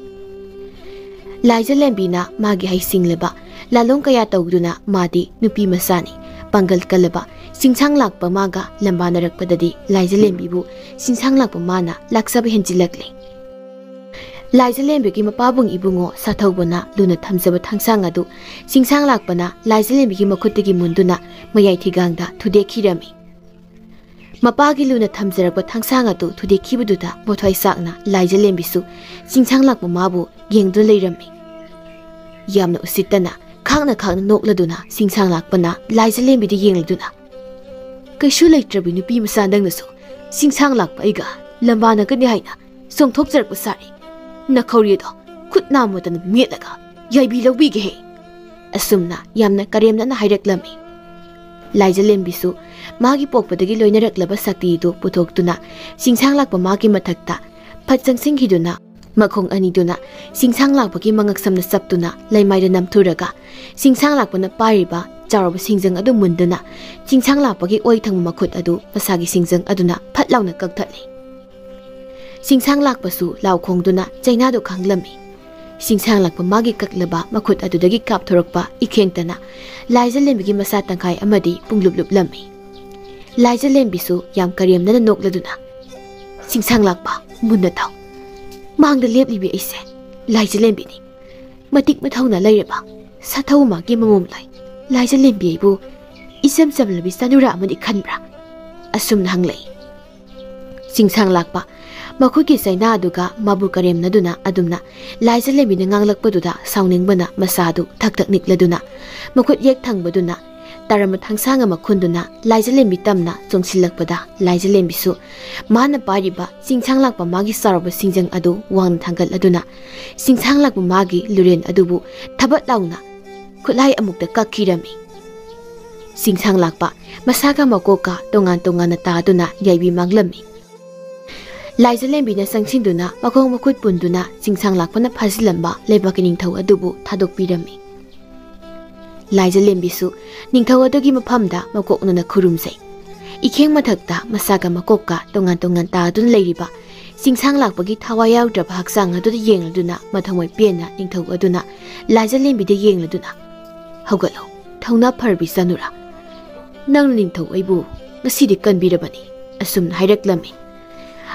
Laijalembi na magi haisingleba lalong kaya tawduna madi nupi masani Pangal kalaba singsang lakpa maga lambana rakpadadi Laijalembibu singsang lakpa mana laksaba henjilakle Laijalembi ki mapabung ibungo sathaubana luna thamjaba thangsang adu singsang lakpana Laijalembi ki makhutigi munduna mayai thigangda thudekhirami mapagi luna thamjarakpa thangsang adu thudekhibududa bothoi sakna Laijalembi su singsang lakpa mabu yengdu leirami yamna usitana khangna nokladuna singsang lakpana Laijalembi di yengladuna kaishu leitrabi nupi masa nangnasu singsang lakpa aiga lambana kani haina songthokjarpa sari nakhorido khutna motan metlaga yaibi lawbige he asumna yamna karemna na haireklami Laijalembi su magi pokpadagi loinaraklaba sakti du putoktuna singsang lakpa magi mathakta phatjang singhiduna makhong aniduna singsang lakpagi mangaksamna saptuna laimaida namthuraga singsang lakpana pariba charoba singjang adu munduna singsang lakpagi oithang makhut adu pasagi singjang aduna phatlawna kakthali singsang lakpasu lawkhongduna chainadu khanglami singsang lakpa magi kaklaba makhut adudagi kapthorokpa ikhengtana Laijalembigi masa tangkai amadi punglupluplami Laijalembi su yam karemna nokladuna singsang lakpa munna thaw ꯃꯥꯡꯗ ꯂꯦꯞꯂꯤꯕꯤ ꯑꯩꯁꯦ ꯂꯥꯏꯖꯂꯦꯝꯕꯤꯅꯤ ꯃꯇꯤꯛ ꯃꯊꯧꯅ ꯂꯩꯔꯕ ꯁꯥꯊꯧ ꯑꯃꯒꯤ ꯃꯃꯣꯝ ꯂꯩ ꯂꯥꯏꯖꯂꯦꯝꯕꯤ ꯑꯩꯕꯨ ꯏꯆꯝ ꯆꯝꯂꯕꯤ ꯆꯅꯨꯔꯥ ꯑꯃꯗꯤ ꯈꯟꯕ꯭ꯔꯥ ꯑꯁꯨꯝꯅ ꯍꯪꯂꯛꯏ ꯆꯤꯡꯁꯥꯡ ꯂꯥꯛꯄ ꯃꯈꯣꯏꯒꯤ ꯆꯩꯅꯥ ꯑꯗꯨꯒ ꯃꯕꯨ ꯀꯔꯦꯝꯅꯗꯨꯅ ꯑꯗꯨꯝꯅ ꯂꯥꯏꯖꯂꯦꯝꯕꯤꯅ ꯉꯥꯡꯂꯛꯄꯗꯨꯗ ꯁꯥꯎꯅꯤꯡꯕꯅ ꯃꯁꯥꯗꯨ ꯊꯛ ꯊꯛ ꯅꯤꯛꯂꯗꯨꯅ ꯃꯈꯨꯠ ꯌꯦꯛ ꯊꯪꯕꯗꯨꯅ ꯇꯔꯝ ꯊꯥꯡꯁꯥꯡ ꯑꯃ ꯈꯨꯟꯗꯨꯅ ꯂꯥꯏꯖꯂꯦꯝꯕꯤ ꯇꯝꯅ ꯆꯣꯡꯁꯤꯜꯂꯛꯄꯗ ꯂꯥꯏꯖꯂꯦꯝꯕꯤꯁꯨ ꯃꯥꯅ ꯄꯥꯏꯔꯤꯕ ꯆꯤꯡꯁꯥꯡ ꯂꯥꯛꯄ ꯃꯥꯒꯤ ꯆꯥꯎꯔꯕ ꯁꯤꯡꯖꯪ ꯑꯗꯨ ꯋꯥꯡꯅ ꯊꯥꯡꯒꯠꯂꯗꯨꯅ ꯆꯤꯡꯁꯥꯡ ꯂꯥꯛꯄ ꯃꯥꯒꯤ ꯂꯨꯔꯦꯟ ꯑꯗꯨꯕꯨ ꯊꯕꯠ ꯂꯥꯎꯅ ꯈꯨꯠꯂꯥꯏ ꯑꯃꯨꯛꯇ ꯀꯛꯈꯤꯔꯝꯃꯤ ꯆꯤꯡꯁꯥꯡ ꯂꯥꯛꯄ ꯃꯁꯥꯒ ꯃꯀꯣꯛꯀ ꯇꯣꯉꯥꯟ ꯇꯣꯉꯥꯟꯅ ꯇꯥꯗꯨꯅ ꯌꯥꯏꯕꯤ ꯃꯥꯡꯂꯝꯃꯤ ꯂꯥꯏꯖꯂꯦꯝꯕꯤꯅ ꯆꯪꯁꯤꯟꯗꯨꯅ ꯃꯈꯣꯡ ꯃꯈꯨꯠ ꯄꯨꯟꯗꯨꯅ ꯆꯤꯡꯁꯥꯡ ꯂꯥꯛꯄꯅ ꯐꯥꯖꯤꯜꯂꯝꯕ ꯂꯩꯕꯥꯛꯀꯤ ꯅꯤꯡꯊꯧ ꯑꯗꯨꯕꯨ ꯊꯥꯗꯣꯛꯄꯤꯔꯝꯃꯤ ꯂꯥꯏꯖꯂꯦꯝꯕꯤꯁꯨ ꯅꯤꯡꯊꯧ ꯑꯗꯨꯒꯤ ꯃꯐꯝꯗ ꯃꯀꯣꯛꯅꯅ ꯈꯨꯔꯨꯝꯖꯩ इखेंग मथक्ता मसागा मकोक्का तोंगान तोंगान तादुन लेरिबा सिंगसांग लाकपगी थावा याउद्रबा हक्सांग अदुदा येंगलदुना मथंगोय पेना निंगथौ अदुना लाइजलेंबिदे येंगलदुना हौगलो थौना फरबि सनुरा नंग Ningthou अइबु ngasidi kanbirabani asum hairaklammi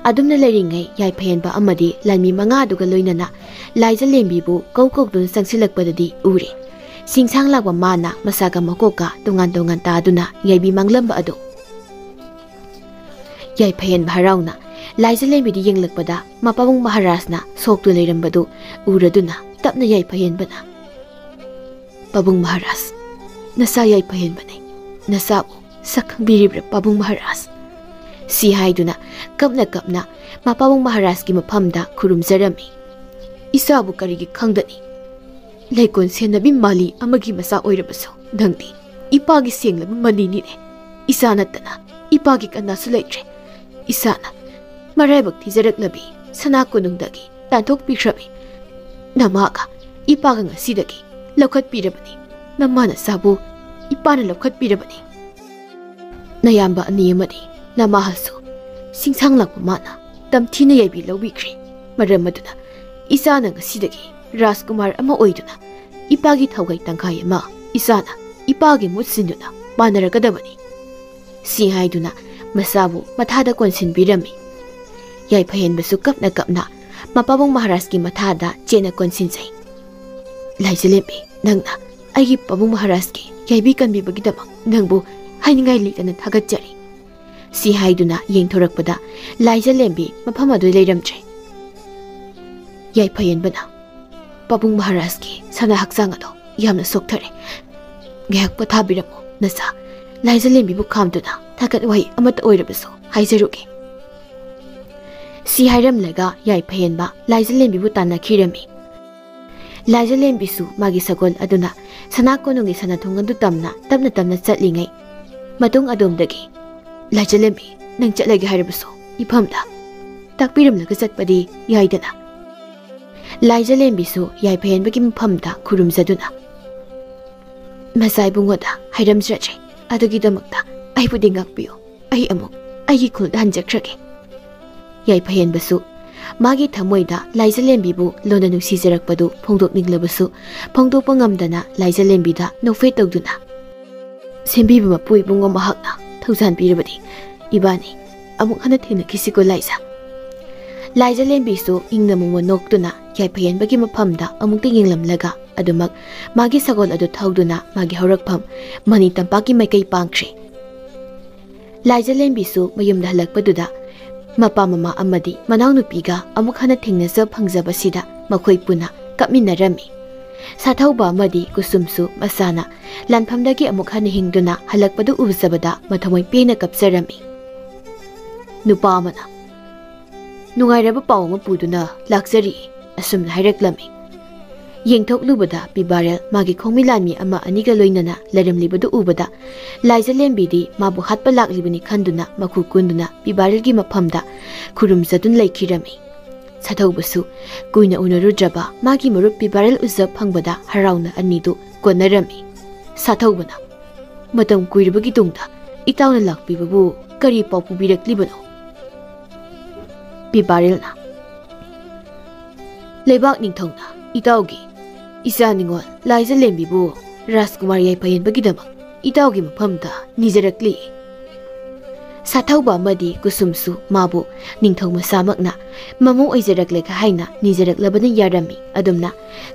adumna leringay yaiphayenba amadi lanmi manga duga loinana laijalembibu kawkawdun sangsilakpadadi ure singsang lakwa mana masaga makoka tongan tongan taduna yaibi manglamba ado yaiphayen bharauna laijalembidi yenglakpada mapabung maharajna soktu leirambadu uraduna tapna yaiphayenbana pabung maharaj nasa yaiphayenbane nasabu Sakang biribra Pabung Maharaj. Si haiduna kapna kapna mapabung Maharaj ki maphamda khurum zarami. Isabu karigi khangdani. Laikon senabi mali amagi masa oirabaso dangdi ipagi senglabi manini ne. Isana tana ipagi kana sulaitre. Isana maraibak thijaraknabi sana konungdagi tanthok pikhrabi. Namaga ipaga ngasidagi lokhat pirabani. Namana sabu ipana lokhat pirabani. Nayamba aniyamadi namahasu singsang lakpa mana tamthina yaibi lawbikri maramaduna isana ngasidagi Rajkumar ama oiduna ipagi thawgai tangkai ama isana ipagi mutsinduna manaragadabani si haiduna masabu mathada konsin birami yaiphayenbasu kapna kapna mapabung Maharaj ki mathada chena konsinsai laijalembi nangna aigi pabung Maharaj ki yaibi kanbibagi damak nangbu Haingai litana thagatjari si haiduna yengthorakpada laijalembi mafam adu leiramtre yaiphayen bana Pabung Maharaj ki sana haksang ado yamna sokthare ngak pathabiramo nasa laijalembi bu khamduna thagat wai amata oirabaso haijaruge si hairam lega yaiphayen ba laijalembi bu tanna khirami laijalembi su magi sagol aduna sana konungi sana thongandu tamna tapna tamna chatlingai Matung adomdagi Laijalembi nang chatlagi harabaso iphamda takpiramlaga chatpadi yaidana Laijalembi su yaiphayenbagi maphamda khurumjaduna Masai bungoda hairamjraje adugi damakta aibudi ngakpiyo ai amuk aigi khulda hanjakrage yaiphayenbasu magi thamoida Laijalembi bu lona nungsijarakpadu phongdokninglabasu phongdokpa ngamdana Laijalembida nofei tawduna Sembi bima pui bungo mahakna thausan pirabadi ibani amuk hana thena kisiko laisa Laijalembi su ingna mungwa noktuna yaiphayen bagi maphamda amuk tinginglamlaga adumak magi sagol adu thauduna magi horakpham mani tampaki maikai pangkhre Laijalembi su mayumda halakpaduda mapa mama amadi manau nupiga amuk hana thengnasa phangjabasida makhoi puna kapminarami Sathauba amadi kusumsu masana lanphamdagi amuk hana hingduna halakpadu ubsabada mathamoi pena kapsarami nupa amana nungairaba pawma puduna laksari asumna haireklami yengthoklubada bibarel magi khongmilanmi ama aniga loinana laramlibadu ubada Laijalembidi mabu hatpa laklibani khanduna makhu kunduna bibarelgi maphamda khurumjadun laikhirami Sathaubasu kuina unarudraba magi marup bibarel uzab phangbada harauna anidu konarami Sathaubana matam kuirabagi tungda itawna lakpibabu kari paw pubiraklibono bibarelna lebak ningthongna itawgi isa ningol Laijalembibu Rajkumar yaiphayenbagi damak itawgi maphamda nijarakli साथौबा अमदी कुसुमसु माबु निंथौ मसामकना momo ओइजरकलेका हाइना निजरकलबना यारमी अदुमना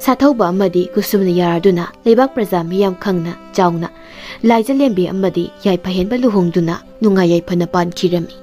साथौबा अमदी कुसुमना यारदुना लेबाक प्रजा मियाम खंगना चाउना लाइजलेंबी अमदी याइफहेनबा लुहोंगदुना नुंगा याइफना पानखिरमी।